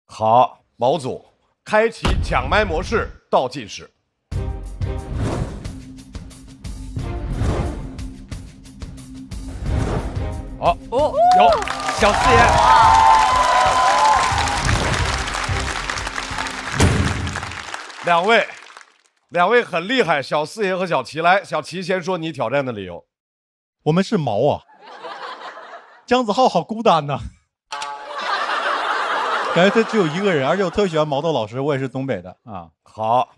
好，毛组开启抢麦模式，倒计时。哦，有小四爷。两位很厉害，小四爷和小齐。来，小齐先说你挑战的理由。我们是毛啊，姜子浩好孤单呐，感觉他只有一个人，而且我特喜欢毛豆老师，我也是东北的啊。好，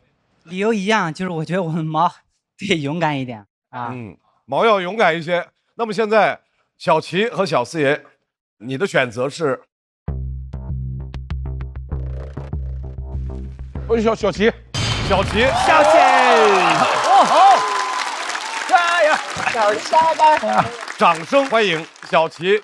理由一样，就是我觉得我们毛得勇敢一点啊。毛要勇敢一些。那么现在小齐和小四爷，你的选择是？小齐，好，加油！掌声欢迎小齐。